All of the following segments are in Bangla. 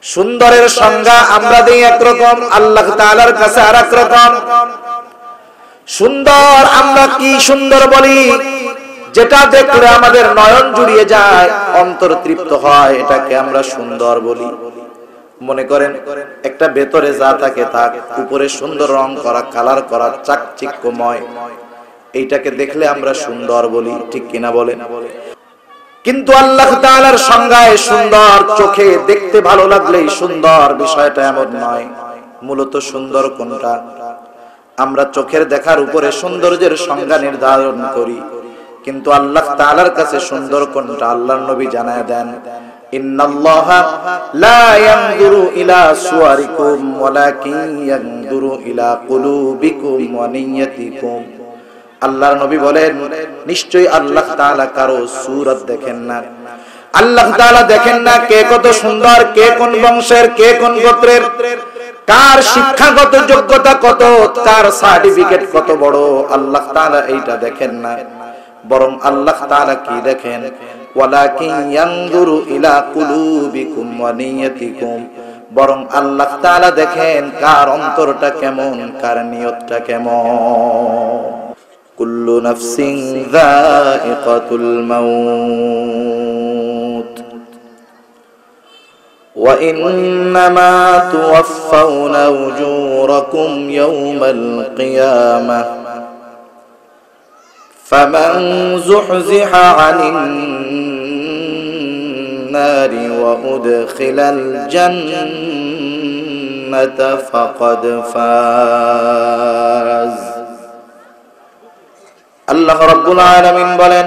সুন্দরের সংজ্ঞা আমরা দেই একরকম, আল্লাহ তাআলার কাছে আরেক রকম। সুন্দর আমরা কি সুন্দর বলি? যেটা দেখলে আমাদের নয়ন জুড়িয়ে যায়, অন্তর তৃপ্ত হয়, এটাকে আমরা সুন্দর বলি। মনে করেন একটা ভেতরে যা থাকে থাক, উপরে সুন্দর রং করা, কালার করা, চাকচিক্যময়, এইটাকে দেখলে আমরা সুন্দর বলি, ঠিক কিনা বলেন? কিন্তু আল্লাহ তাআলার সংজ্ঞায় সুন্দর চোখে দেখতে ভালো লাগলেই সুন্দর, বিষয়টা এমন নয়। মূলত সুন্দর কোনটা? আমরা চোখের দেখার উপরে সৌন্দর্যের সংজ্ঞা নির্ধারণ করি, কিন্তু আল্লাহ তাআলার কাছে সুন্দর কোনটা আল্লাহর নবী জানায় দেন, ইন্নাল্লাহা লা ইয়ানজুরু ইলা সুওয়ারিকুম ওয়ালাকিন ইয়ানজুরু ইলা কুলুবিকুম ওয়া নিয়্যাতিকুম। আল্লাহর নবী বলেন, নিশ্চয়ই আল্লাহ তাআলা কারো সূরত দেখেন না। আল্লাহ তাআলা দেখেন না কে কত সুন্দর, কে কোন বংশের, কে কোন গোত্রের, কার শিক্ষাগত যোগ্যতা কত, কার সার্টিফিকেট কত বড়, আল্লাহ তাআলা এইটা দেখেন না। বরং আল্লাহ তাআলা কি দেখেন? ওয়ালাকিন ইয়ানজুরু ইলা কুলুবিকুম ওয়া নিয়্যাতিকুম। বরং আল্লাহ তাআলা দেখেন কার অন্তরটা কেমন, কার নিয়তটা কেমন। কুল্লু নাফসিন যায়িকাতুল মাউত ওয়া ইন্নামা তুওয়াফাউনা উজুরাকুম ইয়াওমাল কিয়ামাহ ফামান যুহযিহা আনিন নারি ওয়া উদখিলাল জান্নাতা ফাকাদ ফাজ। আল্লাহ রাব্বুল আলামিন বলেন,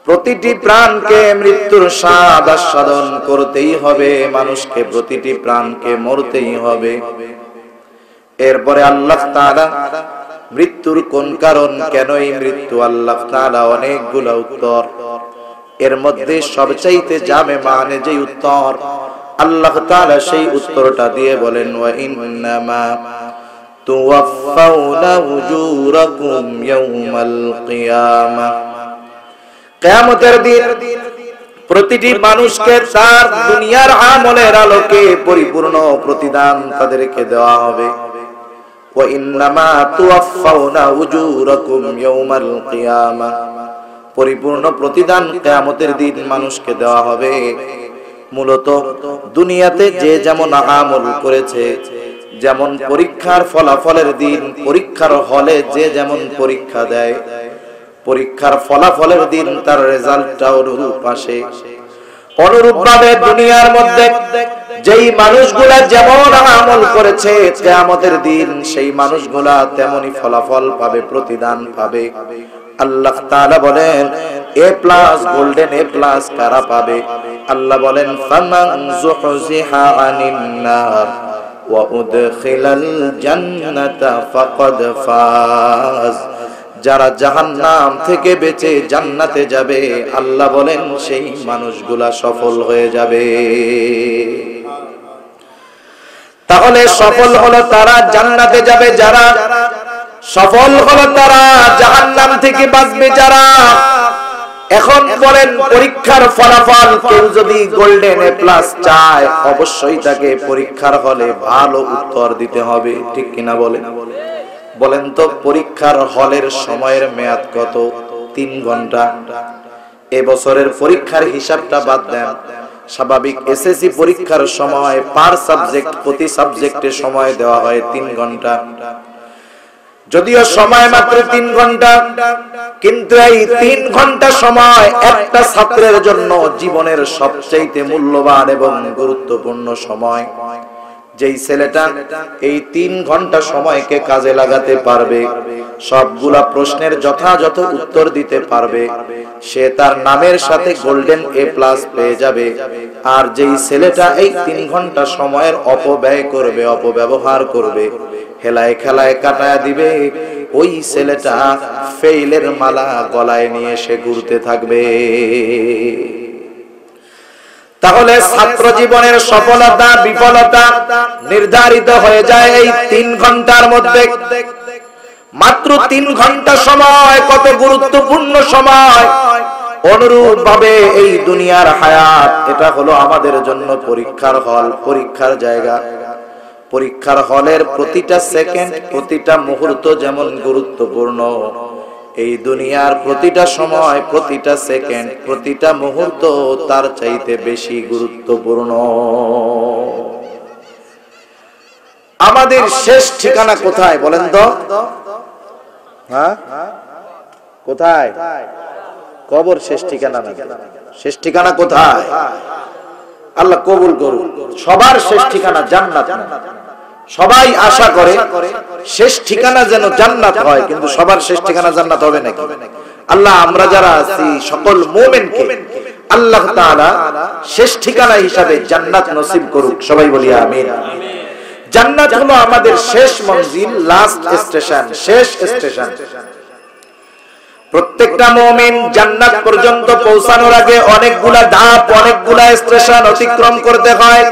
প্রতিটি প্রাণকে মৃত্যুর স্বাদ আস্বাদন করতেই হবে, মানুষকে প্রতিটি প্রাণকে মরতেই হবে। এরপরে আল্লাহ তাআলা মৃত্যুর কোন কারণ, কেন এই মৃত্যু, আল্লাহ তাআলা অনেকগুলো উত্তর, এর মধ্যে সবচাইতে জামে মানে যে উত্তর, আল্লাহ তাআলা সেই উত্তরটা দিয়ে বলেন, ওয়া ইন্নামা তুওয়াফাউনা উজুরাকুম ইয়াওমাল কিয়ামাহ। কিয়ামতের দিন প্রতিটি মানুষকে তার দুনিয়ার আমলের আলোকে পরিপূর্ণ প্রতিদান তাদেরকে দেওয়া হবে। ওয়া ইন্নামা তুওয়াফাউনা উজুরাকুম ইয়াওমাল কিয়ামাহ, পরিপূর্ণ প্রতিদান কিয়ামতের দিন মানুষকে দেওয়া হবে। মূলত দুনিয়াতে যে যেমন আমল করেছে, যেমন পরীক্ষার ফলাফলের দিন পরীক্ষার হলে যে যেমন পরীক্ষা দেয়, পরীক্ষার ফলাফলের দিন তার রেজাল্টটা অনুরূপ আসে। অনুরূপভাবে দুনিয়ার মধ্যে যেই মানুষগুলা যেমন আমল করেছে, কিয়ামতের দিন সেই মানুষগুলা তেমনি ফলাফল পাবে, প্রতিদান পাবে। আল্লাহ তাআলা বলেন, এ প্লাস, গোল্ডেন এ প্লাস কারা পাবে? আল্লাহ বলেন, ফামান যুহযিহা আনিন নার ওয়া উদখিলাল জান্নাতা ফাকাদ ফাজ। যারা জাহান্নাম থেকে বেঁচে জান্নাতে যাবে, আল্লাহ বলেন সেই মানুষগুলা সফল হয়ে যাবে। তাহলে সফল হলো তারা জান্নাতে যাবে যারা, সফল হলো তারা জাহান্নাম থেকে বাঁচবে যারা। এখন বলেন, পরীক্ষার ফলাফল কেউ যদি গোল্ডেন এ প্লাস চায়, অবশ্যই তাকে পরীক্ষার হলে ভালো উত্তর দিতে হবে, ঠিক কিনা বলেন? বলেন তো, পরীক্ষার হলের সময়ের মেয়াদ কত? 3 ঘন্টা। এবছরের পরীক্ষার হিসাবটা বাদ দেন, স্বাভাবিক এসএসসি পরীক্ষার সময় পার সাবজেক্ট, প্রতি সাবজেক্টে সময় দেওয়া হয় 3 ঘন্টা। যদিও সময় মাত্র 3 ঘন্টা, কিন্তু এই 3 ঘন্টা সময় একটা ছাত্রের জন্য জীবনের সবচেয়ে মূল্যবান এবং গুরুত্বপূর্ণ সময়। যেই ছেলেটা এই 3 ঘন্টা সময়কে কাজে লাগাতে পারবে, সবগুলা প্রশ্নের যথাযথ উত্তর দিতে পারবে, সে তার নামের সাথে গোল্ডেন এ প্লাস পেয়ে যাবে। আর যেই ছেলেটা এই 3 ঘন্টা সময়ের অপব্যয় করবে, অপব্যবহার করবে, হেলায় খেলায় কাটায় দিবে, ওই ছেলেটা ফেইলের মালা গলায় নিয়ে সে ঘুরতে থাকবে। তাহলে ছাত্র জীবনের সফলতা বিফলতা নির্ধারিত হয়ে যায় এই 3 ঘন্টার মধ্যে। মাত্র 3 ঘন্টা সময় কত গুরুত্বপূর্ণ সময়, অনুরূপ ভাবে এই দুনিয়ার হায়াত এটা হলো আমাদের জন্য পরীক্ষার হল, পরীক্ষার জায়গা। পরীক্ষার হলের প্রতিটা সেকেন্ড, প্রতিটা মুহূর্ত যেমন গুরুত্বপূর্ণ, এই দুনিয়ার প্রতিটা সময়, প্রতিটা সেকেন্ড, প্রতিটা মুহূর্ত তার চাইতে বেশি গুরুত্বপূর্ণ। আমাদের শেষ ঠিকানা কোথায় বলেন তো? হ্যাঁ, কোথায়? কবর শেষ ঠিকানা না, শেষ ঠিকানা কোথায়? আল্লাহ কবুল করুন। সবার শেষ ঠিকানা জান্নাত না। সবাই আশা করে শেষ ঠিকানা যেন জান্নাত হয়, কিন্তু সবার শেষ ঠিকানা জান্নাত হবে নাকি? আল্লাহ আমরা যারা আছি সকল মুমিনকে আল্লাহ তাআলা শেষ ঠিকানা হিসাবে জান্নাত নসিব করুক, সবাই বলি আমিন। জান্নাত হলো আমাদের শেষ মঞ্জিল, লাস্ট স্টেশন, শেষ স্টেশন। প্রত্যেকটা মুমিন জান্নাত পর্যন্ত পৌঁছানোর আগে অনেকগুলা ধাপ, অনেকগুলা স্টেশন অতিক্রম করতে হয়।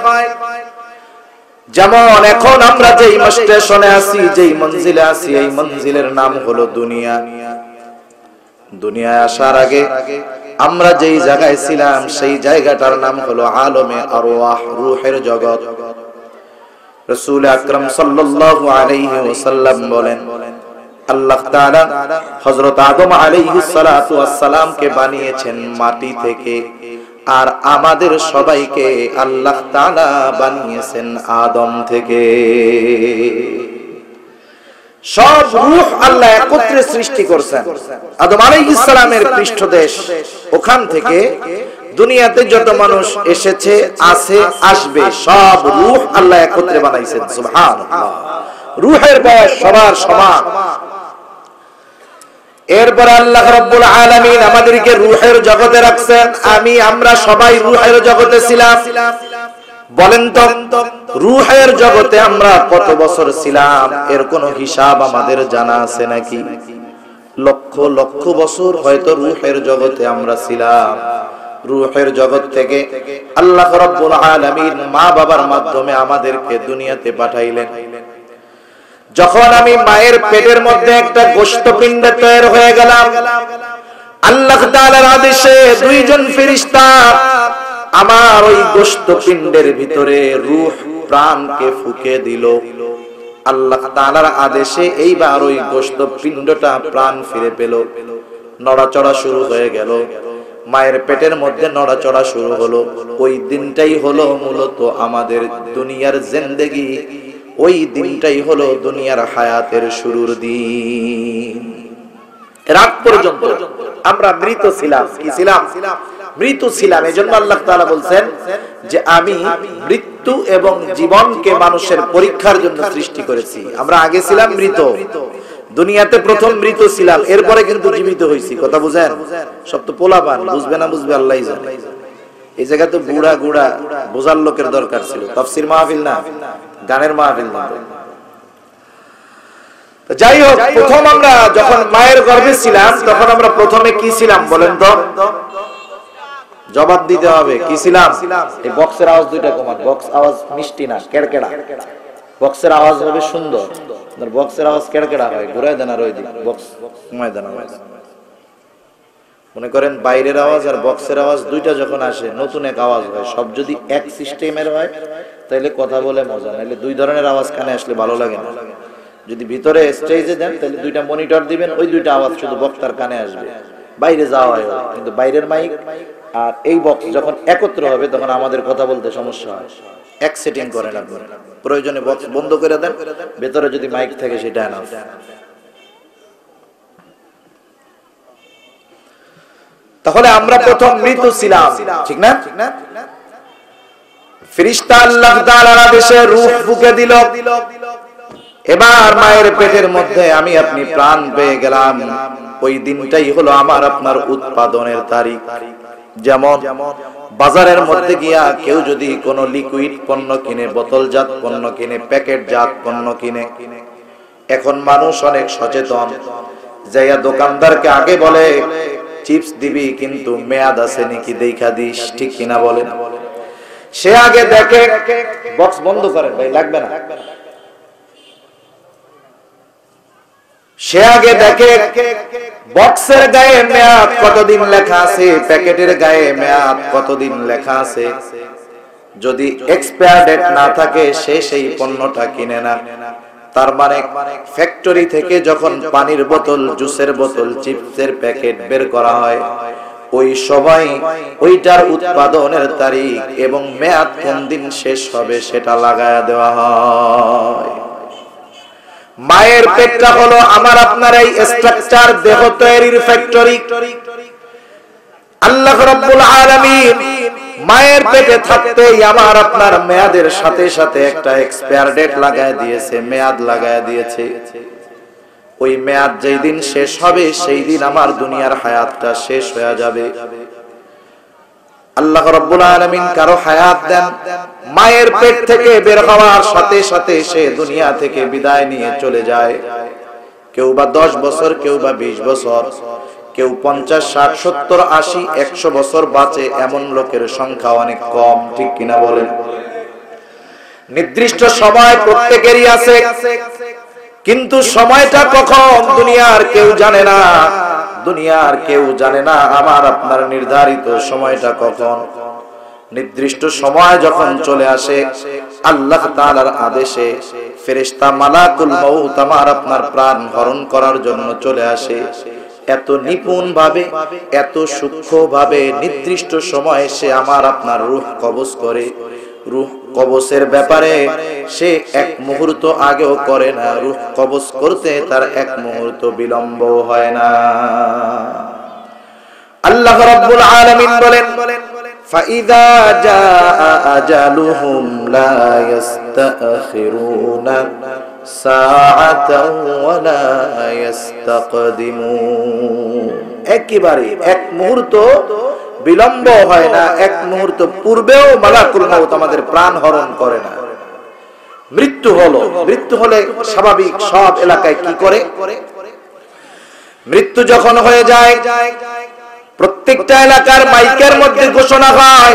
যেমন এখন আমরা যেই স্টেশনে আছি, যেই মঞ্জিলে আছি, এই মঞ্জিলের নাম হলো দুনিয়া। দুনিয়ায় আসার আগে আমরা যেই জায়গায় ছিলাম সেই জায়গাটার নাম হলো আলমে আরওয়াহ, রূহের জগৎ। রাসূল আকরাম সাল্লাল্লাহু আলাইহি ওয়াসাল্লাম বলেন, আল্লাহ তাআলা হযরত আদম আলাইহিস সালাতু ওয়াস সালামকে বানিয়েছেন মাটি থেকে, আর আমাদের সবাইকে আল্লাহ তাআলা বানিয়েছেন আদম থেকে। সব রূহ আল্লাহ একত্রে সৃষ্টি করেছেন। আদম আলাইহিস সালামের পৃষ্ঠদেশ, ওখান থেকে দুনিয়াতে যত মানুষ এসেছে, আছে, আসবে, সব রূহ আল্লাহ একত্রে বানাইছেন। সুবহানাল্লাহ। রূহের বয়স সবার সমান। এরপর আল্লাহ রাব্বুল আলামিন আমাদেরকে রূহের জগতে রাখছেন। আমরা সবাই রূহের জগতে ছিলাম। বলেন তো, রূহের জগতে আমরা কত বছর ছিলাম? এর কোনো হিসাব আমাদের জানা আছে নাকি? লক্ষ লক্ষ বছর হয়তো রূহের জগতে আমরা ছিলাম। রূহের জগৎ থেকে আল্লাহ রাব্বুল আলামিন মা বাবার মাধ্যমে আমাদেরকে দুনিয়াতে পাঠাইলেন। যখন আমি মায়ের পেটের মধ্যে একটা গোশতপিণ্ড তৈরি হয়ে গেলাম, আল্লাহ তাআলার আদেশে দুইজন ফেরেশতা আমার ওই গোশতপিণ্ডের ভিতরে রূহ, প্রাণকে ফুঁকে দিল। আল্লাহ তাআলার আদেশে এইবার ওই গোশতপিণ্ডটা প্রাণ ফিরে পেল, নড়াচড়া শুরু হয়ে গেল। মায়ের পেটের মধ্যে নড়াচড়া শুরু হলো। ওই দিনটাই হলো মূলত আমাদের দুনিয়ার জিন্দেগি, ওই দিনটাই হলো দুনিয়ার হায়াতের শুরুর দিন। রাত পর্যন্ত আমরা মৃত ছিলাম। কি ছিলাম? মৃত ছিলাম। এজন্য আল্লাহ তাআলা বলছেন যে আমি মৃত্যু এবং জীবনকে মানুষের পরীক্ষার জন্য সৃষ্টি করেছি। আমরা আগে ছিলাম মৃত, দুনিয়াতে প্রথম মৃত ছিলাম, এরপরে কিন্তু জীবিত হয়েছি। কথা বুঝেন? সব তো পোলাপান, বুঝবে না বুঝবে আল্লাহই জানে। এই জায়গা তো বুড়া গুড়া বোঝার লোকের দরকার ছিল। তাফসীর মাহফিল না, গানের মাহফিল না। যাই হোক, প্রথম আমরা যখন মায়ের গর্ভে ছিলাম তখন আমরা প্রথমে কি ছিলাম বলেন তো? জবাব দিতে হবে। কি ছিলাম? এই বক্সের আওয়াজ দুইটা কমান। বক্স আওয়াজ মিষ্টি না, কেড়কেড়া। বক্সের আওয়াজ হবে সুন্দর, বক্সের আওয়াজ কেড়কেড়া হয়। ঘুরায় দেন আর ওই দিক বক্স কমায় দেন। মনে করেন বাইরের আওয়াজ আর বক্সের আওয়াজ দুইটা যখন আসে নতুন এক আওয়াজ হয়। সব যদি এক সিস্টেমের হয় তাহলে কথা বলে মজা, নাহলে দুই ধরনের আওয়াজ কানে আসলে ভালো লাগে না। যদি ভিতরে স্টেজে দেন তাহলে দুইটা মনিটর দিবেন, ওই দুইটা আওয়াজ শুধু বক্তার কানে আসবে। বাইরে যাওয়া হয়, কিন্তু বাইরের মাইক আর এই বক্স যখন একত্র হবে তখন আমাদের কথা বলতে সমস্যা হয়। এক সেটিং করেন আপনারা, প্রয়োজনে বক্স বন্ধ করে দেন, ভেতরে যদি মাইক থাকে সেটা না। তাহলে আমরা প্রথম মৃত ছিলাম, ঠিক না? ফেরেশতা আল্লাহ তাআলার আদেশে রূহ ফুঁকে দিল। এবার মায়ের পেটের মধ্যে আমি আপনি প্রাণ পেয়ে গেলাম। ওই দিনটাই হলো আমার আপনার উৎপাদনের তারিখ। যেমন বাজারের মধ্যে গিয়া কেউ যদি কোনো লিকুইড পণ্য কিনে, বোতলজাত পণ্য কিনে, প্যাকেটজাত পণ্য কিনে, এখন মানুষ অনেক সচেতন। যাইয়া দোকানদারকে আগে বলে চিপস দিবি কিন্তু মেয়াদ আছে নাকি দেখা দিস, ঠিক কিনা বলেন? সে আগে দেখে, বক্স বন্ধ করেন ভাই, লাগবে না। সে আগে দেখে বক্সের গায়ে মেয়াদ কতদিন লেখা আছে, প্যাকেটের গায়ে মেয়াদ কতদিন লেখা আছে, যদি এক্সপায়ার ডেট না থাকে সে সেই পণ্যটা কিনে না। তার মানে ফ্যাক্টরি থেকে যখন পানির বোতল, জুসের বোতল, চিপসের প্যাকেট বের করা হয়, ওই সময় ওইটার উৎপাদনের তারিখ এবং মেয়াদ কোন দিন শেষ হবে সেটা লাগায়া দেওয়া হয়। মায়ের পেটটা হলো আমার আপনার এই স্ট্রাকচার, দেহ তৈরির ফ্যাক্টরি। আল্লাহ রাব্বুল আলামিন মায়ের পেটে থাকতেই আমার আপনার মেয়াদের সাথে সাথে একটা এক্সপায়ার ডেট লাগায় দিয়েছে, মেয়াদ লাগায় দিয়েছে। ওই মেয়াদ যেই দিন শেষ হবে সেই দিন আমার দুনিয়ার হায়াতটা শেষ হয়ে যাবে। আল্লাহ রাব্বুল আলামিন কারো হায়াত দেন, মায়ের পেট থেকে বের হওয়ার সাথে সাথে সে দুনিয়া থেকে বিদায় নিয়ে চলে যায়। কেউ বা 10 বছর, কেউ বা 20 বছর, কেউ 50, 60, 70, 80, 100 বছর বাঁচে, এমন লোকের সংখ্যা অনেক কম, ঠিক কিনা বলেন? নির্দিষ্ট সময় প্রত্যেকেরই আছে, কিন্তু সময়টা কখন দুনিয়ার কেউ জানে না, দুনিয়ার কেউ জানে না আমার আপনার নির্ধারিত সময়টা কখন। নির্দিষ্ট সময় যখন চলে আসে আল্লাহ তাআলার আদেশে ফেরেশতা মালাকুল মউত আমার আপনার প্রাণ হরণ করার জন্য চলে আসে। এত নিপুণ ভাবে, এত সূক্ষ্ম ভাবে নির্দিষ্ট সময়ে সে আমার আপনার রূহ কবজ করে। রূহ কবজের ব্যাপারে সে এক মুহূর্ত আগেও করে না, রূহ কবজ করতে তার এক মুহূর্ত বিলম্ব হয় না। আল্লাহ রাব্বুল আলামিন বলেন, ফাইদা জাআ আজালুহুম লা ইস্তাখিরুনা সাআতান ওয়া লা ইস্তাকদিমুন। একেবারে এক মুহূর্ত বিলম্ব হয় না, এক মুহূর্ত পূর্বেও মালাকুল মউত আমাদের প্রাণ হরণ করে না। মৃত্যু হলো, মৃত্যু হলে স্বাভাবিক সব এলাকায় কি করে? মৃত্যু যখন হয়ে যায় প্রত্যেকটা এলাকার মাইকের মধ্যে ঘোষণা হয়,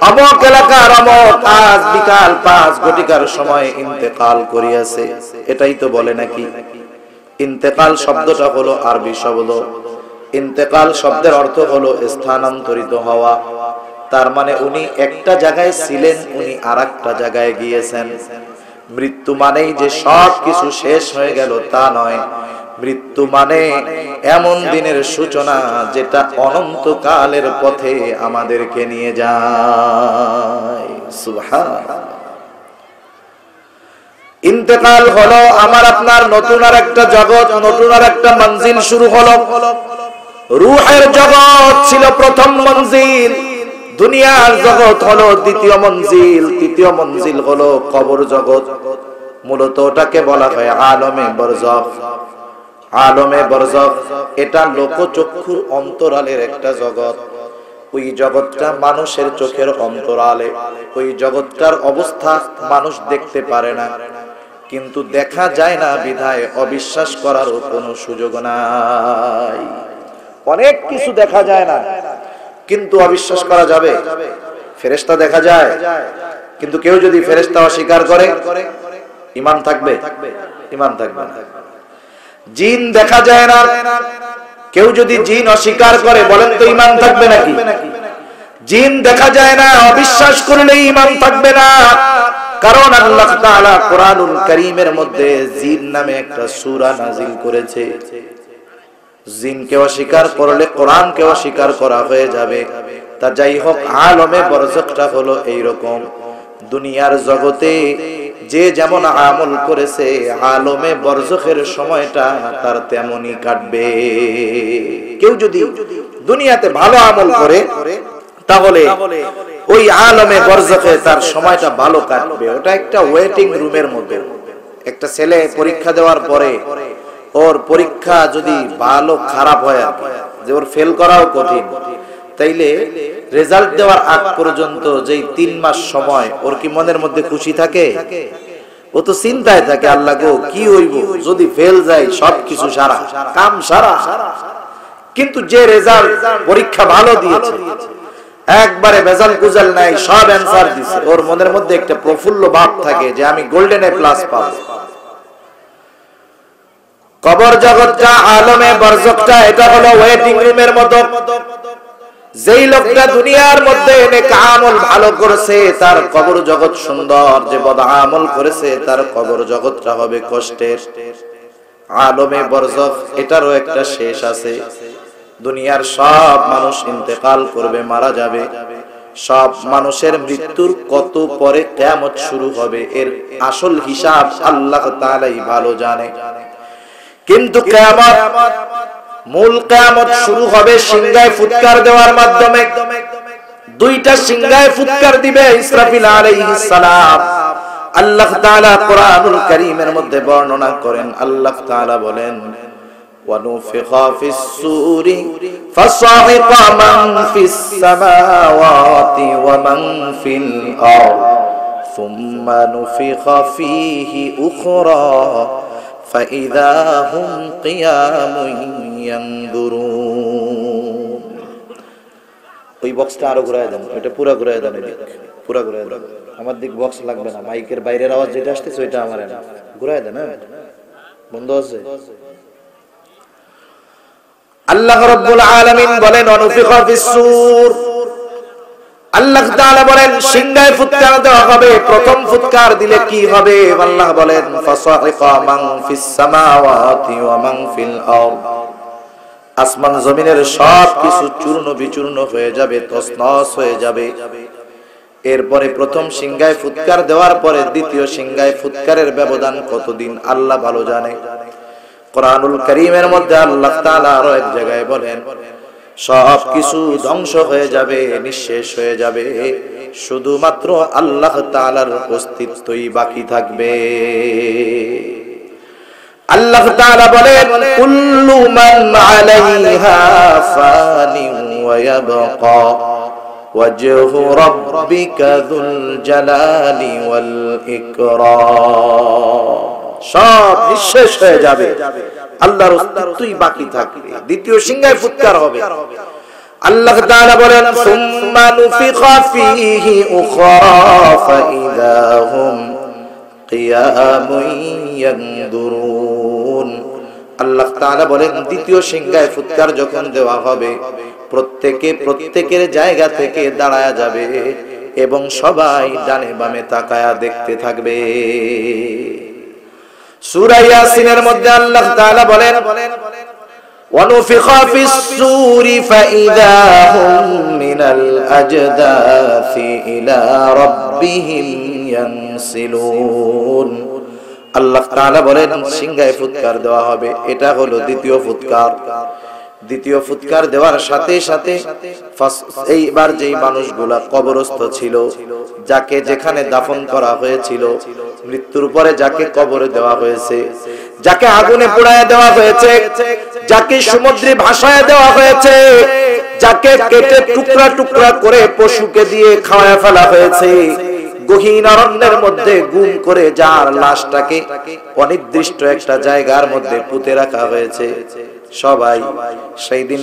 অমুক এলাকার অমুক আজ বিকাল 5 ঘটিকার সময় ইন্তেকাল করিয়াছে। এটাই তো বলে নাকি? ইন্তেকাল শব্দটা হলো আরবি শব্দ। ইন্তেকাল শব্দের অর্থ হলো স্থানান্তরিত হওয়া। তার মানে উনি একটা জায়গায় ছিলেন, উনি আরেকটা জায়গায় গিয়েছেন। মৃত্যু মানেই যে সব কিছু শেষ হয়ে গেল তা নয়। মৃত্যু মানে এমন দিনের সূচনা যেটা অনন্তকালের পথে আমাদেরকে নিয়ে যায়। সুবহানাল্লাহ। ইন্তেকাল হলো আমার আপনার নতুন আর একটা জগৎ, নতুন আর একটা মঞ্জিল শুরু হলো। রূহের জগৎ ছিল প্রথম মঞ্জিল, দুনিয়ার জগৎ হলো দ্বিতীয় মঞ্জিল, তৃতীয় মঞ্জিল হলো কবর জগৎ। মূলত ওটাকে বলা হয় আলমে বরজখ। আলমে বরজখ এটা লোকচক্ষুর অন্তরালের একটা জগৎ। ওই জগৎটা মানুষের চোখের অন্তরালে, ওই জগৎটার অবস্থা মানুষ দেখতে পারে না, কিন্তু দেখা যায় না বিধায় অবিশ্বাস করারও কোনো সুযোগ নাই। অনেক কিছু দেখা যায় না কিন্তু অবিশ্বাস করা যাবে? ফেরেশতা দেখা যায়, কিন্তু কেউ যদি ফেরেশতা অস্বীকার করে ঈমান থাকবে? ঈমান থাকবে না। জিন দেখা যায় না, কেউ যদি জিন অস্বীকার করে বলেন তো ঈমান থাকবে নাকি? জিন দেখা যায় না, অবিশ্বাস করলে ঈমান থাকবে না। কারণ আল্লাহ তাআলা কোরআনুল কারীমের মধ্যে জিন নামে একটা সূরা নাযিল করেছে। জিনকে অস্বীকার করলে কোরআনকে অস্বীকার করা হয়ে যাবে। তা যাই হোক, আলমে বরজখটা হলো এইরকম। দুনিয়ার জগতে যে যেমন আমল করেছে, আলমে বরজখের সময়টা তার তেমনই কাটবে। কেউ যদি দুনিয়াতে ভালো আমল করে তাহলে ওই আলমে বরজখে তার সময়টা ভালো কাটবে। ওটা একটা ওয়েটিং রুমের মধ্যে। একটা ছেলে পরীক্ষা দেওয়ার পরে ওর পরীক্ষা যদি ভালো খারাপ হয়, যে ওর ফেল করাও কঠিন, তাইলে রেজাল্ট দেওয়ার আগ পর্যন্ত যেই 3 মাস সময় ওর কি মনের মধ্যে খুশি থাকে? ও তো চিন্তায় থাকে, আল্লাহ গো কি হইব যদি ফেল যায়, সবকিছু সারা, কাম সারা। কিন্তু যে রেজাল্ট পরীক্ষা ভালো দিয়েছে, একবারে ভেজাল কুজাল নাই, সব অ্যানসার দিছে, ওর মনের মধ্যে একটা প্রফুল্ল ভাব থাকে যে আমি গোল্ডেন এ প্লাস পাবো। কবর জগৎটা, আলমে বরজখটা, এটা হলো ওয়েটিং রুমের মতো। যেই লোকটা দুনিয়ার মধ্যে নেক আমল ভালো করেছে তার কবর জগৎ সুন্দর, যে বদ আমল করেছে তার কবর জগৎটা হবে কষ্টের। আলমে বরজখ এটারও একটা শেষ আছে। দুনিয়ার সব মানুষ ইন্তেকাল করবে, মারা যাবে। সব মানুষের মৃত্যুর কত পরে কিয়ামত শুরু হবে, এর আসল হিসাব আল্লাহ তাআলাই ভালো জানে। কিন্তু কিয়ামত, মূল কিয়ামত শুরু হবে সিংহায় ফুৎকার দেওয়ার মাধ্যমে। দুইটা সিংহায় ফুৎকার দিবে ইসরাফিল আলাইহিস সালাম। আল্লাহ তাআলা কোরআনুল কারীমের মধ্যে বর্ণনা করেন, আল্লাহ তাআলা বলেন وَنُفِخَ فِي الصُّورِ فَصَعِقَ مَنْ فِي السَّمَاوَاتِ وَمَنْ فِي الْأَرْضِ ثُمَّ نُفِخَ فِيهِ أُخْرَى فَإِذَا هُمْ قِيَامٌ يَنْظُرُونَ। ওই বক্সটা আরো ঘুরায় দেন, এটা পুরো ঘুরায় দেন, পুরো ঘুরায় দেন। আমার দিক বক্স লাগবে না, মাইকের বাইরের আওয়াজ যেটা আসতেছে ওইটা আমার না, ঘুরায় দেন। বন্ধ আছে। আল্লাহ রাব্বুল আলামিন বলেন অনুফিখা ফিস সূর, আল্লাহ তাআলা বলেন সিংহায় ফুৎকার দেওয়া হবে। প্রথম ফুৎকার দিলে কি হবে? আল্লাহ বলেন ফাসাইকা মান ফিস সামাওয়াতি ওয়া মান ফিল আরদ, আসমান জমিনের সব কিছু চূর্ণ বিচূর্ণ হয়ে যাবে, তছনছ হয়ে যাবে। এরপরে প্রথম সিংহায় ফুৎকার দেওয়ার পরে দ্বিতীয় সিংহায় ফুৎকারের ব্যবধান কতদিন আল্লাহ ভালো জানে। কোরআনুল কারীমের মধ্যে আল্লাহ তাআলা আরো এক জায়গায় বলেন সব কিছু ধ্বংস হয়ে যাবে, নিঃশেষ হয়ে যাবে, শুধুমাত্র আল্লাহ তাআলার অস্তিত্বই বাকি থাকবে। আল্লাহ তাআলা বলেন কুল্লু মান আলাইহা ফানিন ওয়া ইয়াবকা ওয়াজহু রাব্বিকা যুল জালালি ওয়াল ইকরাম। সব নিঃশেষ হয়ে যাবে, আল্লাহর অস্তিত্বই বাকি থাকবে। দ্বিতীয় সিংহায় ফুৎকার হবে। আল্লাহ তাআলা বলেন সুম্মা নুফিখা ফীহি উখরা ফাইযা হুম কিয়ামুন ইয়ানদুরুন। আল্লাহ তাআলা বলেন দ্বিতীয় সিংহায় ফুৎকার যখন দেওয়া হবে প্রত্যেকের জায়গা থেকে দাঁড়ায়া যাবে এবং সবাই ডানে বামে তাকায়া দেখতে থাকবে। সূরা ইয়াসিনের মধ্যে আল্লাহ তাআলা বলেন ওয়ানুফিখা ফিস সূরি ফাইযা হুম মিনাল আজদাসি ইলা রাব্বিহিম ইয়ানসিলুন। আল্লাহ তাআলা বলেন সিংহায় ফুৎকার দেওয়া হবে, এটা হলো দ্বিতীয় ফুৎকার। দ্বিতীয় ফুৎকার দেওয়ার সাথে সাথে এইবার যেই মানুষগুলা কবরস্থ ছিল, যাকে যেখানে দাফন করা হয়েছিল, মৃত্যুর পরে যাকে কবরে দেওয়া হয়েছে, যাকে আগুনে পোড়ায় দেওয়া হয়েছে, যাকে সমুদ্রে ভাসায় দেওয়া হয়েছে, যাকে কেটে টুকরা টুকরা করে পশুকে দিয়ে খাওয়ায় ফেলা হয়েছে, গহীন অরণ্যের মধ্যে গুম করে যার লাশটাকে অনির্দিষ্ট একটা জায়গার মধ্যে পুঁতে রাখা হয়েছে, সবাই সেই দিন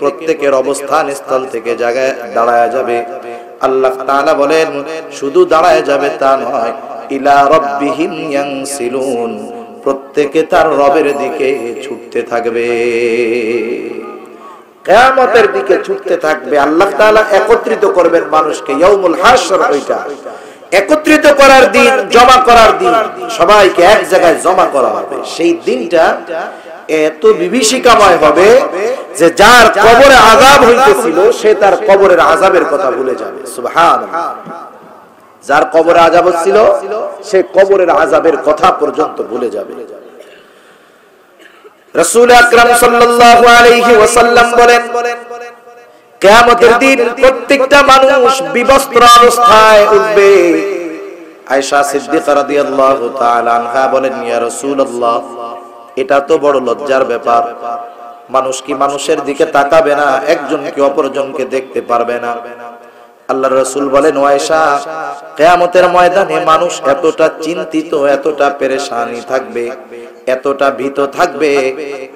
প্রত্যেকের অবস্থান স্থল থেকে জায়গায় দাঁড়ায় যাবে। আল্লাহ তাআলা বলেন শুধু দাঁড়ায় যাবে তা নয়, ইলা রাব্বিহিম ইয়ানসিলুন, প্রত্যেকে তার রবের দিকে ছুটতে থাকবে, কিয়ামতের দিকে ছুটতে থাকবে। আল্লাহ তাআলা একত্রিত করবেন মানুষকে, ইয়াউমুল হাসর, ওইটা একত্রিত করার দিন, জমা করার দিন, সবাইকে এক জায়গায় জমা করা হবে। সেই দিনটা এত বিভীষিকাময় হবে যে যার কবরে আযাব হইতেছিল সে তার কবরের আযাবের কথা ভুলে যাবে। সুবহানাল্লাহ। যার কবরে আযাব ছিল সে কবরের আযাবের কথা পর্যন্ত ভুলে যাবে। রাসূল আকরাম সাল্লাল্লাহু আলাইহি ওয়াসাল্লাম বলেন কিয়ামতের দিন প্রত্যেকটা মানুষ বিবস্ত্র অবস্থায় উঠবে। আয়েশা সিদ্দিকা রাদিয়াল্লাহু তাআলা আনহা বলেন ইয়া রাসূলুল্লাহ, এটা তো বড় লজ্জার ব্যাপার, মানুষ কি মানুষের দিকে তাকাবে না, একজন কি অপরজনকে দেখতে পারবে না? আল্লাহর রাসূল বলেন ও আয়েশা, কিয়ামতের ময়দানে মানুষ এতটা চিন্তিত, এতটা পেরেশানি থাকবে, এতটা ভীত থাকবে,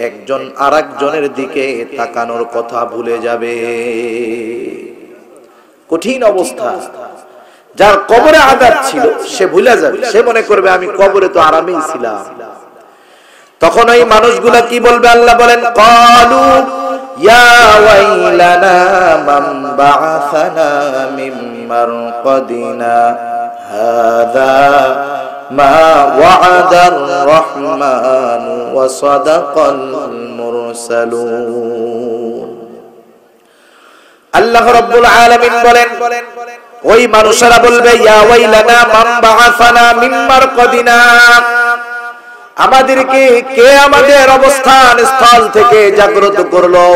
একজন আরেকজনের দিকে তাকানোর কথা ভুলে যাবে। কঠিন অবস্থা। যার কবরে আযাব ছিল সে ভুলে যাবে, সে মনে করবে আমি কবরে তো আরামেই ছিলাম। তখন ওই মানুষগুলা কি বলবে? আল্লাহ বলেন, ক্বালু ইয়া ওয়াইলানা মান বা'আসানা মিন মারকাদিনা হাযা মা ওয়া'আদার রাহমানু ওয়া সাদাকাল মুরসালুন। আল্লাহ রাব্বুল আলামিন বলেন, ওই মানুষেরা বলবে, ইয়া ওয়াইলানা মান বা'আসানা মিন মারকাদিনা, আমাদেরকে কে আমাদের অবস্থান স্থল থেকে জাগ্রত করলো,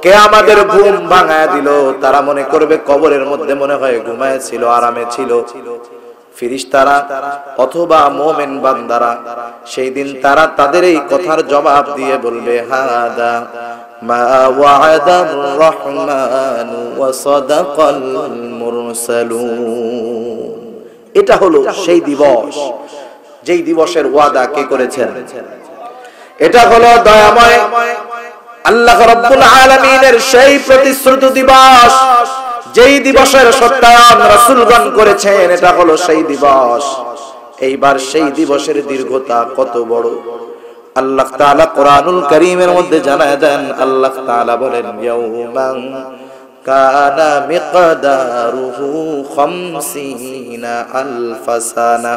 কে আমাদের ঘুম ভাঙায় দিল। তারা মনে করবে কবরের মধ্যে মনে হয় ঘুমায় ছিল, আরামে ছিল। ফেরেশতারা অথবা মুমিন বান্দারা সেই দিন তারা তাদের এই কথার জবাব দিয়ে বলবে, হাদা মা ওয়া'আদার রাহমানু ওয়া সাদাকাল মুরসালুন। এটা হলো সেই দিবস যেই দিবসের ওয়াদা কে করেছেন। এটা হলো দয়াময় আল্লাহ রাব্বুল আলামিনের সেই প্রতিশ্রুত দিবস, যেই দিবসের সত্যায়ন রাসূলগণ করেছেন। এটা হলো সেই দিবস। এইবার সেই দিবসের দীর্ঘতা কত বড় আল্লাহ তাআলা কোরআনুল কারীমের মধ্যে জানায় দেন। আল্লাহ তাআলা বলেন, ইয়াউমান কানা মিকদারুহু 50 আলফা সানা,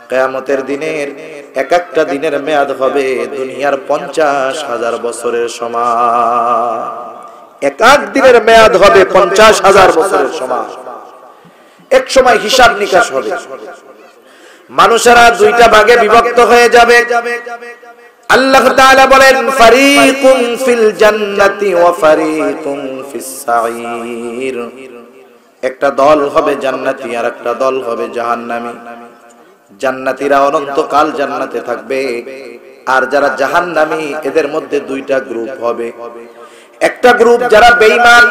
কিয়ামতের দিনের এক একটা দিনের মেয়াদ হবে দুনিয়ার 50,000 বছরের সমান। এক এক দিনের মেয়াদ হবে 50,000 বছরের সমান। এক সময় হিসাব নিকাশ হবে, মানুষেরা দুইটা ভাগে বিভক্ত হয়ে যাবে। আল্লাহ তাআলা বলেন, ফারিকুম ফিল জান্নাতি ওয়া ফারিকুম ফিস সাঈর, একটা দল হবে জান্নাতি আর একটা দল হবে জাহান্নামী। জান্নাতীরা অনন্তকাল জান্নাতে থাকবে, আর যারা জাহান্নামী এদের মধ্যে দুইটা গ্রুপ হবে। একটা গ্রুপ যারা বেঈমান,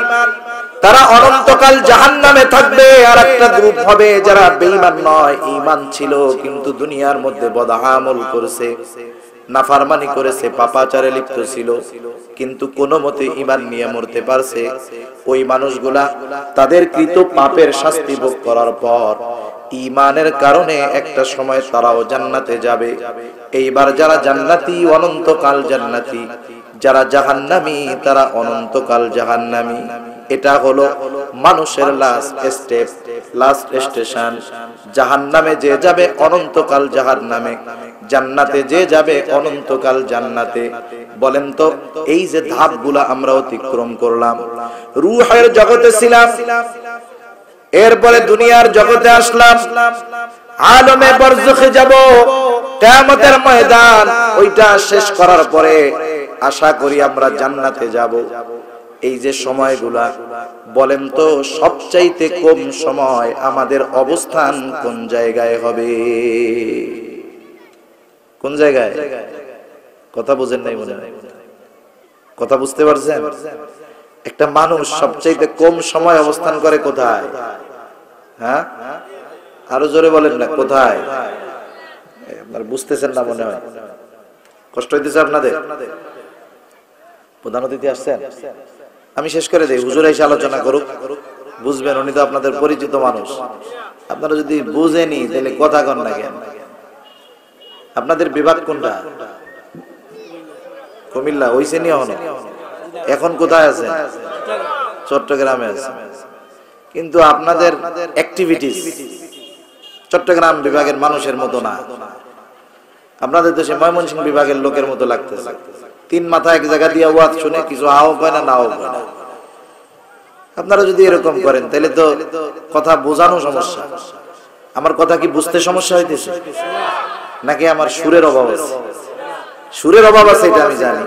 তারা অনন্তকাল জাহান্নামে থাকবে, আর একটা গ্রুপ হবে যারা বেঈমান নয়, ঈমান ছিল কিন্তু দুনিয়ার মধ্যে বদআমল করেছে, নাফরমানি করেছে, পাপাচারে লিপ্ত ছিল, কিন্তু কোনো মতে ঈমান নিয়ে মরতে পারছে। ওই মানুষগুলা তাদের কৃত পাপের শাস্তি ভোগ করার পর ঈমানের কারণে একটা সময় তারাও জান্নাতে যাবে। এইবার যারা জান্নাতি অনন্তকাল জান্নাতি, যারা জাহান্নামী তারা অনন্তকাল জাহান্নামী। এটা হলো মানুষের লাস্ট স্টেপ, লাস্ট স্টেশন। জাহান্নামে যে যাবে অনন্তকাল জাহান্নামে, জান্নাতে যে যাবে অনন্তকাল জান্নাতে। বলেন তো এই যে ধাপগুলা আমরা অতিক্রম করলাম, রূহের জগতে ছিলাম, এরপরে দুনিয়ার জগতে আসলাম, আলমে বরজখে যাব, কিয়ামতের ময়দান, ওইটা শেষ করার পরে আশা করি আমরা জান্নাতে যাব। এই যে সময়গুলা, বলেন তো সবচাইতে কম সময় আমাদের অবস্থান কোন জায়গায় হবে? কোন জায়গায়? কথা বুঝেন নাই মনে হয়? কথা বুঝতে পারছেন? একটা মানুষ সবচাইতে কম সময় অবস্থান করে কোথায়? হ্যাঁ, আরো জোরে বলেন না, কোথায়? আপনারা বুঝতেছেন না মনে হয়, কষ্ট হইতেছে আপনাদের। প্রধান অতিথি আসছেন, আমি শেষ করে দেই, হুজুর এসে আলোচনা করুক, বুঝবেন, উনি তো আপনাদের পরিচিত মানুষ। আপনারা যদি বুঝেনি তাহলে কথা কন না কেন? আপনাদের বিভাগ কোনটা? কুমিল্লা হইছে নি এখনো? এখন কোথায় আছেন? চট্টগ্রামে আছেন। কিন্তু আপনাদের অ্যাক্টিভিটিস চট্টগ্রাম বিভাগের মানুষের মতো না, আপনাদের দেশে ময়মনসিংহ বিভাগের লোকের মতো লাগতেছে। তিন মাথা এক জায়গা দিয়ে ওয়াজ শুনে কিছু আও হয় না, নাও হয় না। আপনারা যদি এরকম করেন তাহলে তো কথা বোঝানো সমস্যা। আমার কথা কি বুঝতে সমস্যা হইতেছে, নাকি আমার সুরের অভাব আছে? সুরের অভাব আছে এটা আমি জানি,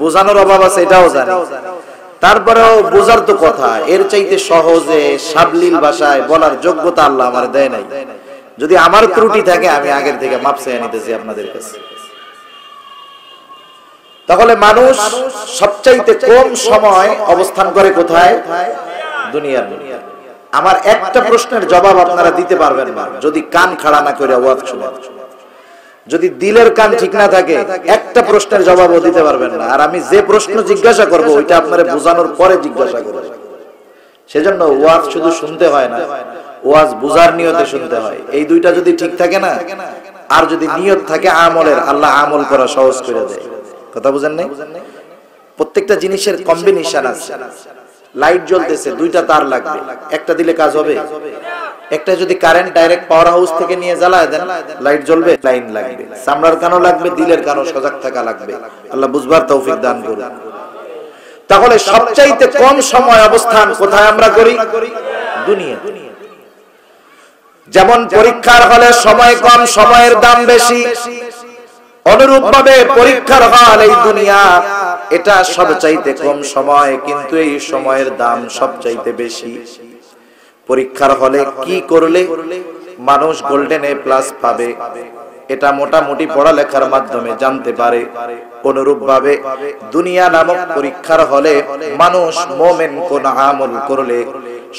বোঝানোর অভাব আছে এটাও জানি। তারপরেও বোঝার তো কথা, এর চাইতে সহজে সাবলীল ভাষায় বলার যোগ্যতা আল্লাহ আমার দেয় নাই। যদি আমার ত্রুটি থাকে আমি আগের থেকে মাপ চেয়ে নিতেছি আপনাদের কাছে। তাহলে মানুষ সবচাইতে কম সময় অবস্থান করে কোথায়? দুনিয়ার। আমার একটা প্রশ্নের জবাব আপনারা দিতে পারবেন না যদি কান খাড়া না করে ওয়াজ শুনেন। যদি দিলের কান ঠিক না থাকে একটা প্রশ্নের জবাবও দিতে পারবেন না। আর আমি যে প্রশ্ন জিজ্ঞাসা করব ওইটা আপনারা বোঝানোর পরে জিজ্ঞাসা করব। সেজন্য ওয়াজ শুধু শুনতে হয় না, ওয়াজ বুঝার নিয়তে শুনতে হয়। এই দুইটা যদি ঠিক থাকে না আর যদি নিয়ত থাকে আমলের, আল্লাহ আমল করা সহজ করে দেয়। কথা বুঝেন নাই? প্রত্যেকটা জিনিসের কম্বিনেশন আছে। লাইট জ্বলতেছে, দুইটা তার লাগবে, একটা দিলে কাজ হবে? একটা যদি কারেন্ট ডাইরেক্ট পাওয়ার হাউস থেকে নিয়ে জ্বালায় দেন, লাইট জ্বলবে? লাইন লাগবে, চামড়ার কানও লাগবে, দিলের কানও সজাগ থাকা লাগবে। আল্লাহ বুঝবার তৌফিক দান করুন। তাহলে সবচাইতে কম সময় অবস্থান কোথায় আমরা করি? দুনিয়া। যেমন পরীক্ষার হলে সময় কম, সময়ের দাম বেশি, অনুরূপ ভাবে পরীক্ষার হল এই দুনিয়া, এটা সবচাইতে কম সময়, কিন্তু এই সময়ের দাম সবচাইতে বেশি। পরীক্ষার হলে কি করলে মানুষ গোল্ডেন এ প্লাস পাবে, এটা মোটামুটি পড়ালেখার মাধ্যমে জানতে পারে। অনুরূপ ভাবে দুনিয়া নামক পরীক্ষার হলে মানুষ মোমেন কোন আমল করলে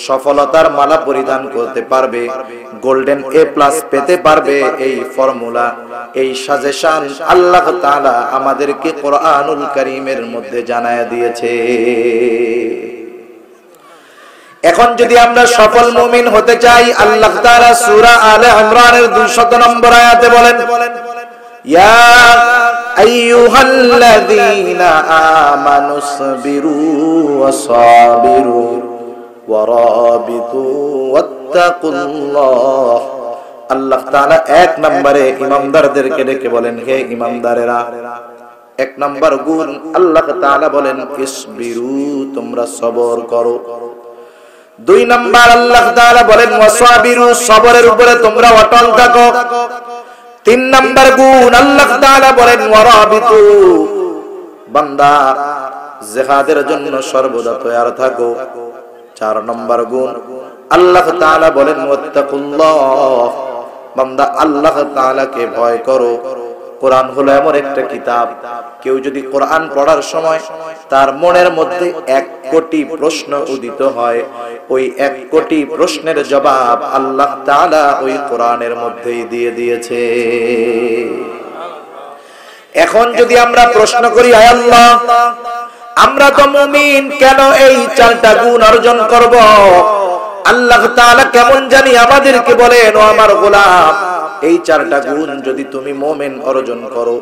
সফলতার মালা পরিধান করতে পারবে, গোল্ডেন এ প্লাস পেতে পারবে। এই ফর্মুলা, এই সাজেশন আল্লাহ তাআলা আমাদেরকে কোরআনুল কারীমের মধ্যে জানায়া দিয়েছে। এখন যদি আমরা সফল মুমিন হতে চাই, আল্লাহ তাআলা সূরা আলে ইমরানের 200 নম্বর আয়াতে বলেন, ইয়া আইয়ুহাল্লাযীনা আমানুসবিরু ওয়াসাবিরু ওয়ারাবিতু ওয়াত্তাকুল্লাহ। আল্লাহ তাআলা এক নম্বরে ইমানদারদেরকে ডেকে বলেন, হে ইমানদারেরা, এক নম্বর গুণ আল্লাহ তাআলা বলেন ইসবিরু, তোমরা সবর করো। দুই নাম্বার আল্লাহ তাআলা বলেন ওয়াসাবিরু, সবরের উপরে তোমরা অটল থাকো। তিন নাম্বার গুণ আল্লাহ তাআলা বলেন ওয়ারাবিতু, বান্দা জিহাদের জন্য সর্বদা তৈয়ার থাকো। চার নাম্বার গুণ আল্লাহ তাআলা বলেন ওয়াত্তাকুল্লাহ, বান্দা আল্লাহ তাআলাকে ভয় করো। কোরআন হলো এমন একটা কিতাব, কেউ যদি কোরআন পড়ার সময় তার মনের মধ্যে 1 কোটি প্রশ্ন উদিত হয়, ওই 1 কোটি প্রশ্নের জবাব আল্লাহ তাআলা ওই কোরআনের মধ্যেই দিয়ে দিয়েছে। এখন যদি আমরা প্রশ্ন করি, আয় আল্লাহ, আমরা তো মুমিন, কেন এই 4টা গুণ অর্জন করব? আল্লাহ তাআলা কেমন জানি আমাদেরকে বলেন, ও আমার গোলাম, এই 4টা গুণ যদি তুমি মুমিন অর্জন করো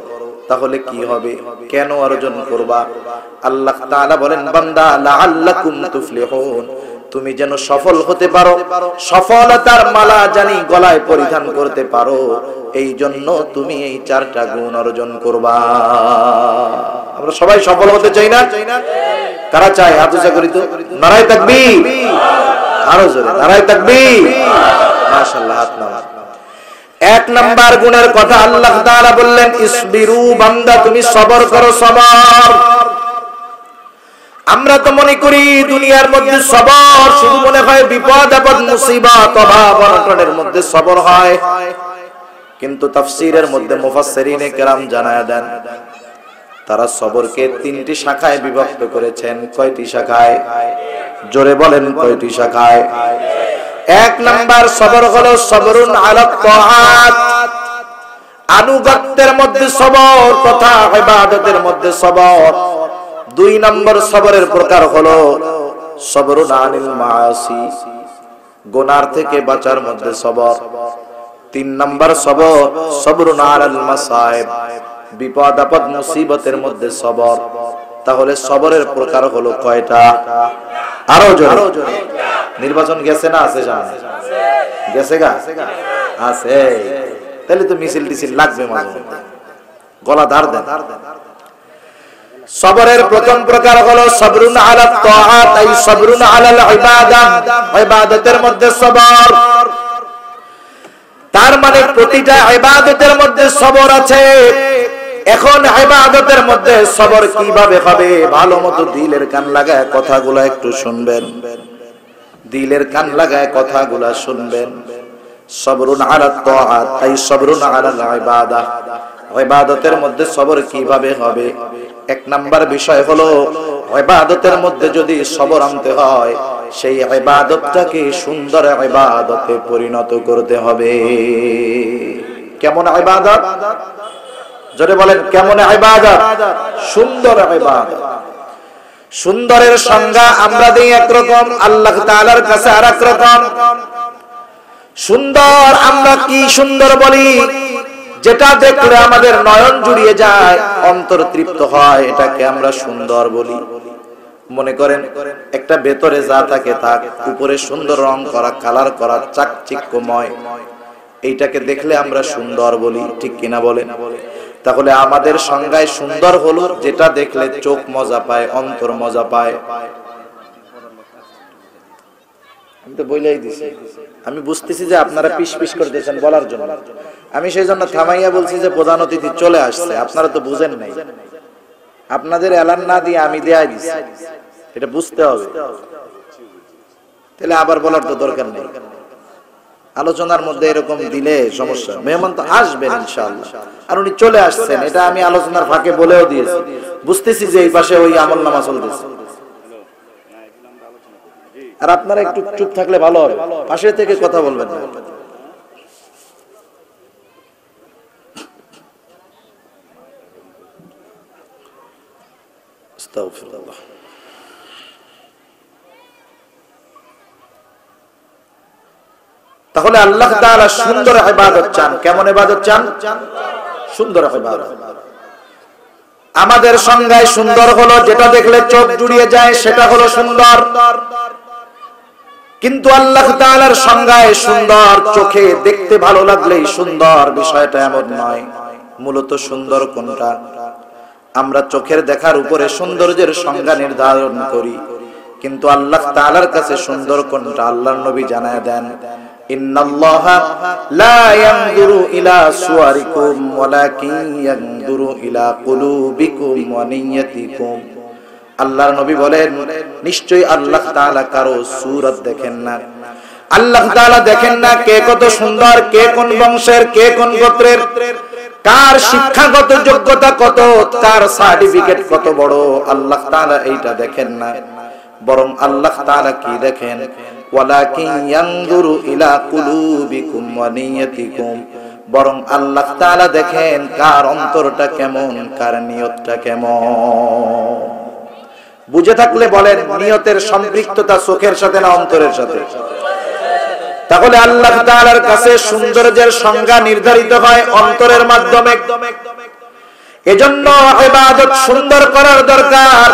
তাহলে কি হবে, কেন অর্জন করবা? আল্লাহ তাআলা বলেন, বান্দা লাআল্লাকুম তুফলিহুন, তুমি যেন সফল হতে পারো, সফলতার মালা জানি গলায় পরিধান করতে পারো, এই জন্য তুমি এই 4টা গুণ অর্জন করবা। আমরা সবাই সফল হতে চাই না? কারা চায়? হাত উঁচা করি তো, নারায়ে তাকবীর, আরো জোরে নারায়ে তাকবীর, মাশাআল্লাহ। হাত নামা। এক নাম্বার গুণের কথা আল্লাহ তাআলা বললেন ইসবিরু, বান্দা তুমি সবর করো, সবর। আমরা তো মনে করি দুনিয়ার মধ্যে সবর শুধু মনে হয় বিপদ আপদ মুসিবত অভাব অনটনের মধ্যে সবর হয়, কিন্তু তাফসীরের মধ্যে মুফাসসিরিনে কেরাম জানায়া দেন, তারা সবরকে 3টি শাখায় বিভক্ত করেছেন। কয়টি শাখায়? জোরে বলেন, কয়টি শাখায়? এক নাম্বার সবর হলো সবরুন আলা তাআত, আনুগত্যের মধ্যে সবর তথা ইবাদতের মধ্যে সবর। 2 নম্বর সবরের প্রকার হলো সবরুন আনিল মাআসি, গুনাহ থেকে বাঁচার মধ্যে সবর। 3 নম্বর সবর সবরুন আলাল মাসায়েব, বিপদ আপদ মুসিবতের মধ্যে সবর। তাহলে সবরের প্রকার হলো কয়টা? আরো জোরে। নির্বাচন গেছে না আছে? সামনে গেছে গা? আছে। তাহলে তো মিছিল টিছিল লাগবে, মাঝে গলা ধার দেন। সবরের প্রথম প্রকার হলো সবরুন আলা তাআত, এই সবরুন আলাল ইবাদাহ, ইবাদতের মধ্যে সবর। তার মানে প্রতিটা ইবাদতের মধ্যে সবর আছে। এখন ইবাদতের মধ্যে সবর কিভাবে হবে? ভালো মতো দিলের কান লাগায় কথাগুলো একটু শুনবেন, দিলের কান লাগায় কথাগুলো শুনবেন। সবরুন আলা তাআত, এই সবরুন আলাল ইবাদাহ, ইবাদতের মধ্যে সবর কিভাবে হবে? 1 নাম্বার বিষয় হলো ইবাদতের মধ্যে যদি সবর আনতে হয়, সেই ইবাদতটাকে সুন্দর ইবাদতে পরিণত করতে হবে। কেমন ইবাদত? জোরে বলেন, কেমন ইবাদত? সুন্দর ইবাদত। সুন্দরের সংজ্ঞা আমরা দেই একরকম, আল্লাহ তাআলার কাছে আরেক রকম। সুন্দর আমরা কি সুন্দর বলি? যেটা দেখলে আমাদের নয়ন জুড়িয়ে যায়, অন্তর তৃপ্ত হয়, এটাকে আমরা সুন্দর বলি। মনে করেন একটা ভেতরে যা থাকে তা উপরে সুন্দর রং করা, কালার করা, চাকচিক্যময়, এইটাকে দেখলে আমরা সুন্দর বলি, ঠিক কিনা বলেন? তাহলে আমাদের সংজ্ঞায় সুন্দর হলো যেটা দেখলে চোখ মজা পায়, অন্তর মজা পায়। আমি তো বলেই দিছি, আমি বুঝতেছি যে আপনারা পিস পিস করতেছেন বলার জন্য, আমি সেই জন্য থামাইয়া বলছি যে প্রধান অতিথি চলে আসছে, আপনারা তো বুঝেন নাই। আপনাদের এলান না দিয়ে আমি দেয়াই দিছি, এটা বুঝতে হবে। তাহলে আবার বলার তো দরকার নেই। আলোচনার মধ্যে এরকম দিলে সমস্যা। মেহমান তো আসবেন ইনশাআল্লাহ, আর উনি চলে আসছেন, এটা আমি আলোচনার ফাঁকে বলেও দিয়েছি। বুঝতেছি যে এই পাশে ওই আমলনামা চলতেছে, আর আপনারা একটু চুপ থাকলে ভালো হবে, পাশে থেকে কথা বলবেন না। আস্তাগফিরুল্লাহ। তাহলে আল্লাহ তাআলা সুন্দর ইবাদত চান। কেমন ইবাদত চান? সুন্দর ইবাদত। আমাদের সংজ্ঞায় সুন্দর হলো যেটা দেখলে চোখ জুড়িয়ে যায়, সেটা হলো সুন্দর। কিন্তু আল্লাহ তাআলার সংজ্ঞায় সুন্দর চোখে দেখতে ভালো লাগলেই সুন্দর, বিষয়টা এমন নয়। মূলত সুন্দর কোনটা? আমরা চোখের দেখার উপরে সৌন্দর্যের সংজ্ঞা নির্ধারণ করি, কিন্তু আল্লাহ তাআলার কাছে সুন্দর কোনটা আল্লাহর নবী জানায় দেন, ইন্নাল্লাহা লা ইয়ানজুরু ইলা সুওয়ারিকুম ওয়ালাকিন ইয়ানজুরু ইলা কুলুবিকুম ওয়া নিয়্যাতিকুম। আল্লাহর নবী বলেন, নিশ্চয়ই আল্লাহ তাআলা কারো সূরত দেখেন না। আল্লাহ তাআলা দেখেন না কে কত সুন্দর, কে কোন বংশের, কে কোন গোত্রের, কার শিক্ষাগত যোগ্যতা কত, কার সার্টিফিকেট কত বড়, আল্লাহ তাআলা এইটা দেখেন না। বরং আল্লাহ তাআলা কি দেখেন? ওয়ালাকিন ইয়ানজুরু ইলা কুলুবিকুম ওয়া নিয়্যাতিকুম। বরং আল্লাহ তাআলা দেখেন কার অন্তরটা কেমন, কার নিয়তটা কেমন। বুঝে থাকলে বলেন, নিয়তের সম্পৃক্ততা চোখের সাথে না অন্তরের সাথে? তাহলে আল্লাহ তাআলার কাছে সৌন্দর্যের সংজ্ঞা নির্ধারিত হয় অন্তরের মাধ্যমে। এজন্য ইবাদত সুন্দর করার দরকার।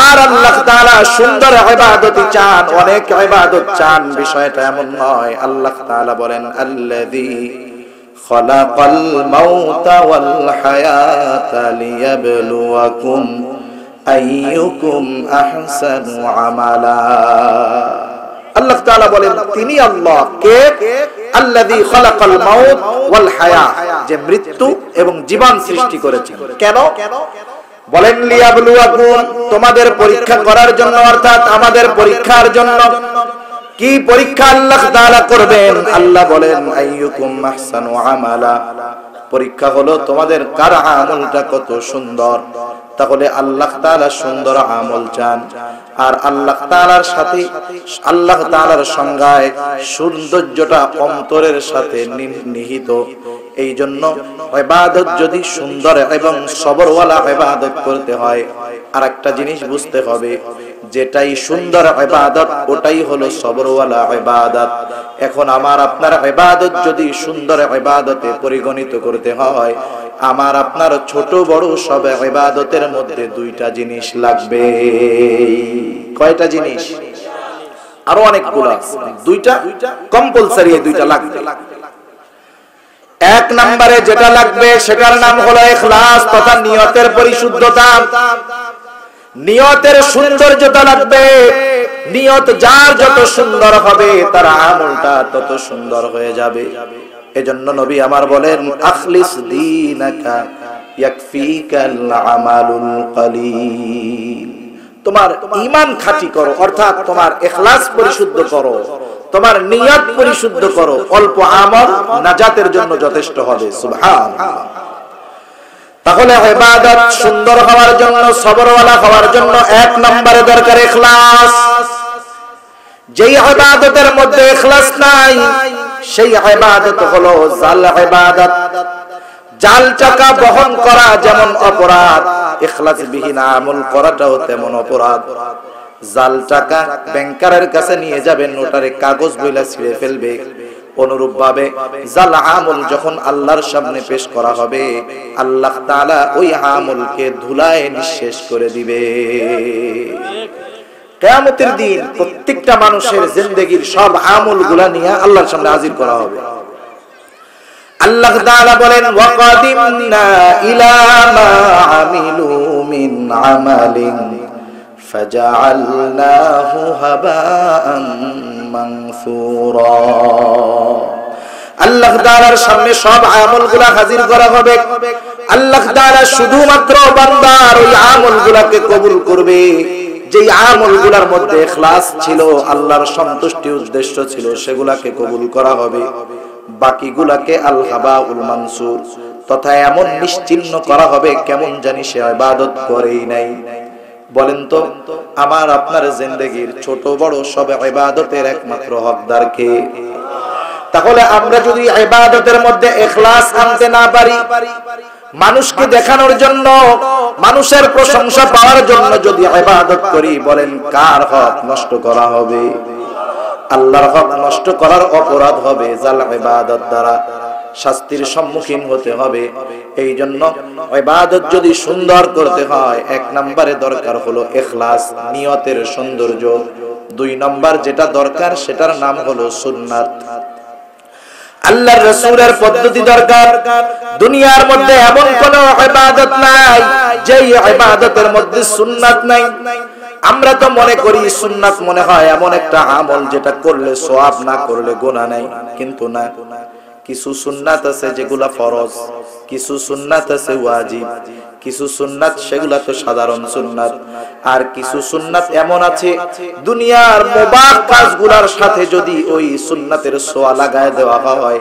আর আল্লাহ তাআলা সুন্দর ইবাদতই চান, অনেক ইবাদত চান, বিষয়টা এমন নয়। আল্লাহ তাআলা বলেন, আল্লাযী খালাকাল মাউতা ওয়াল হায়াতা লিয়াবলুয়াকুম আইয়ুকুম আহসানু আমালা। আল্লাহ তাআলা বলেন, তিনি আল্লাহ কে? আল্লাযী খালাকাল মাউত ওয়াল হায়া, যে মৃত্যু এবং জীবন সৃষ্টি করেছেন। কেন? বলেন লিয়াবলুয়াকুম, তোমাদের পরীক্ষা করার জন্য, অর্থাৎ আমাদের পরীক্ষার জন্য। কি পরীক্ষা আল্লাহ তাআলা করবেন? আল্লাহ বলেন, আইয়ুকুম আহসানু আমালা, পরীক্ষা হলো তোমাদের কার আমলটা কত সুন্দর। তাহলে আল্লাহ তাআলা সুন্দর আমল চান। আর আল্লাহ তাআলার সাথে, আল্লাহ তাআলার সংজ্ঞায় সৌন্দর্যটা অন্তরের সাথে নিহিত। এই জন্য ইবাদত যদি সুন্দর এবং সবরওয়ালা ইবাদত করতে হয়, আর একটা জিনিস বুঝতে হবে, যেটাই সুন্দর ইবাদত ওটাই হলো সবরওয়ালা ইবাদত। এখন আমার আপনার ইবাদত যদি সুন্দর ইবাদতে পরিগণিত করতে হয়, আমার আপনার ছোট বড় সব ইবাদতের মধ্যে দুইটা জিনিস লাগবে। কয়টা জিনিস? আরো অনেকগুলো আছে, দুইটা কম্পালসরি, এই দুইটা লাগবে। এক নম্বরে যেটা লাগবে সেটার নাম হলো ইখলাস তথা নিয়তের পরিশুদ্ধতা। নিয়তের সৌন্দর্যতা লাগবে। নিয়ত যার যত সুন্দর হবে, তার আমলটা তত সুন্দর হয়ে যাবে। এজন্য নবী আমার বলেন, আখলিস দীনাকা ইয়াকফিকাল আমালুল কলিল। তোমার ঈমান খাঁটি করো, অর্থাৎ তোমার ইখলাস পরিশুদ্ধ করো, তোমার নিয়ত পরিশুদ্ধ করো, অল্প আমল নাজাতের জন্য যথেষ্ট হবে। সুবহানাল্লাহ। তাহলে ইবাদত সুন্দর হওয়ার জন্য, সবরওয়ালা হওয়ার জন্য এক নম্বরে দরকার ইখলাস। যেই ইবাদতের মধ্যে ইখলাস নাই, সেই ইবাদত হলো জাল ইবাদত। জাল টাকা বহন করা যেমন অপরাধ, ইখলাসবিহীন আমল করাটাও তেমন অপরাধ। জাল টাকা ব্যাংকারের কাছে নিয়ে যাবেন, নোটারে কাগজ বইলা ছিঁড়ে ফেলবে, অনুরূপ ভাবে জাল আমল যখন আল্লাহর সামনে পেশ করা হবে, আল্লাহ তাআলা ওই আমলকে ধুলায় নিঃশেষ করে দিবে। কিয়ামতের দিন প্রত্যেকটা মানুষের জিন্দেগীর সব আমলগুলা নিয়ে আল্লাহর সামনে হাজির করা হবে। আল্লাহ তাআলা বলেন, ওয়া কাদিমনা ইলা মা আমিলু মিন আমালিন ফাজআলনাহু হাবাআন মানসুরা। আল্লাহ তাআলার সামনে সব আমলগুলা হাজির করা হবে। আল্লাহ তাআলা শুধুমাত্র বান্দার ওই আমলগুলাকে কবুল করবে যেই আমলগুলোর মধ্যে ইখলাস ছিল, আল্লাহর সন্তুষ্টি উদ্দেশ্য ছিল, সেগুলাকে কবুল করা হবে। বাকিগুলাকে আল হাবাউল মানসুর, তথা এমন নিশ্চিহ্ন করা হবে কেমন জানি সে ইবাদত করেই নাই। বলেন তো, আমার আপনার জিন্দেগীর ছোট বড় সব ইবাদতের একমাত্র হকদার কে? তাহলে আমরা যদি ইবাদতের মধ্যে ইখলাস আনতে না পারি, মানুষকে দেখানোর জন্য, মানুষের প্রশংসা পাওয়ার জন্য যদি ইবাদত করি, বলেন কার হক নষ্ট করা হবে? আল্লাহর হক নষ্ট করার অপরাধ হবে। জাল ইবাদত দ্বারা শাস্তির সম্মুখীন হতে হবে। এই জন্য ইবাদত যদি সুন্দর করতে হয়, এক নম্বরে দরকার হলো ইখলাস, নিয়তের সৌন্দর্য। দুই নম্বর যেটা দরকার সেটার নাম হলো সুন্নাত। আল্লাহর রাসূলের পদ্ধতি দরকার। দুনিয়ার মধ্যে এমন কোন ইবাদত নাই যেই ইবাদতের মধ্যে সুন্নাত নাই। আমরা তো মনে করি সুন্নাত মনে হয় এমন একটা আমল যেটা করলে সওয়াব, না করলে গুনাহ নাই। কিন্তু না, কিছু সুন্নাত আছে যেগুলা ফরজ, কিছু সুন্নাত আছে ওয়াজিব, কিছু সুন্নাত সেগুলা তো সাধারণ সুন্নাত, আর কিছু সুন্নাত এমন আছে দুনিয়ার মুবাহ কাজগুলোর সাথে যদি ওই সুন্নাতের ছোঁয়া লাগায় দেওয়া হয়,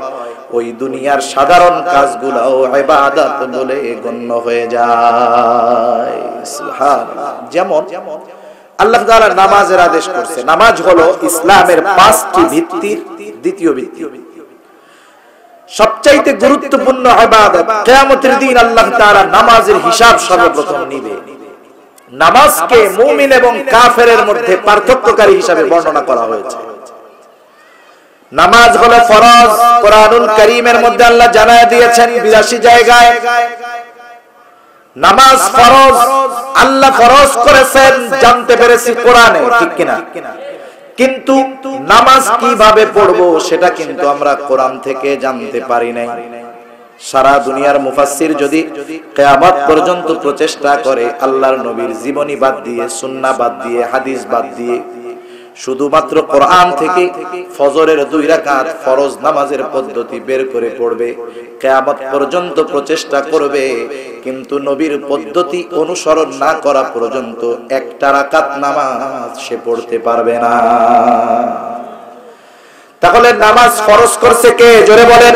ওই দুনিয়ার সাধারণ কাজগুলাও ইবাদত বলে গণ্য হয়ে যায়। সুবহানাল্লাহ। যেমন আল্লাহ তাআলা নামাজের আদেশ করেছে। নামাজ হলো ইসলামের পাঁচটি ভিত্তির দ্বিতীয় ভিত্তি, সবচাইতে গুরুত্বপূর্ণ ইবাদত। কিয়ামতের দিন আল্লাহ তাআলা নামাজের হিসাব সর্বপ্রথম নিবে। নামাজকে মুমিন এবং কাফেরের মধ্যে পার্থক্যকারী হিসাবে বর্ণনা করা হয়েছে। নামাজ হলো ফরজ। কোরআনুল কারীমের মধ্যে আল্লাহ জানায় দিয়েছেন 82 জায়গায় নামাজ ফরজ। আল্লাহ ফরজ করেছেন, জানতে পেরেছি কোরআনে, ঠিক কিনা? কিন্তু নামাজ কিভাবে পড়বো সেটা কিন্তু আমরা কোরআন থেকে জানতে পারি নাই। সারা দুনিয়ার মুফাসসির যদি কিয়ামত পর্যন্ত প্রচেষ্টা করে, আল্লাহর নবীর জীবনী বাদ দিয়ে, সুন্নাহ বাদ দিয়ে, হাদিস বাদ দিয়ে, শুধুমাত্র কোরআন থেকে ফজরের 2 রাকাত ফরজ নামাজের পদ্ধতি বের করে পড়বে, কিয়ামত পর্যন্ত প্রচেষ্টা করবে, কিন্তু নবীর পদ্ধতি অনুসরণ না করা পর্যন্ত 1 রাকাত নামাজ সে পড়তে পারবে না। তাহলে নামাজ ফরজ করছে কে? জোরে বলেন।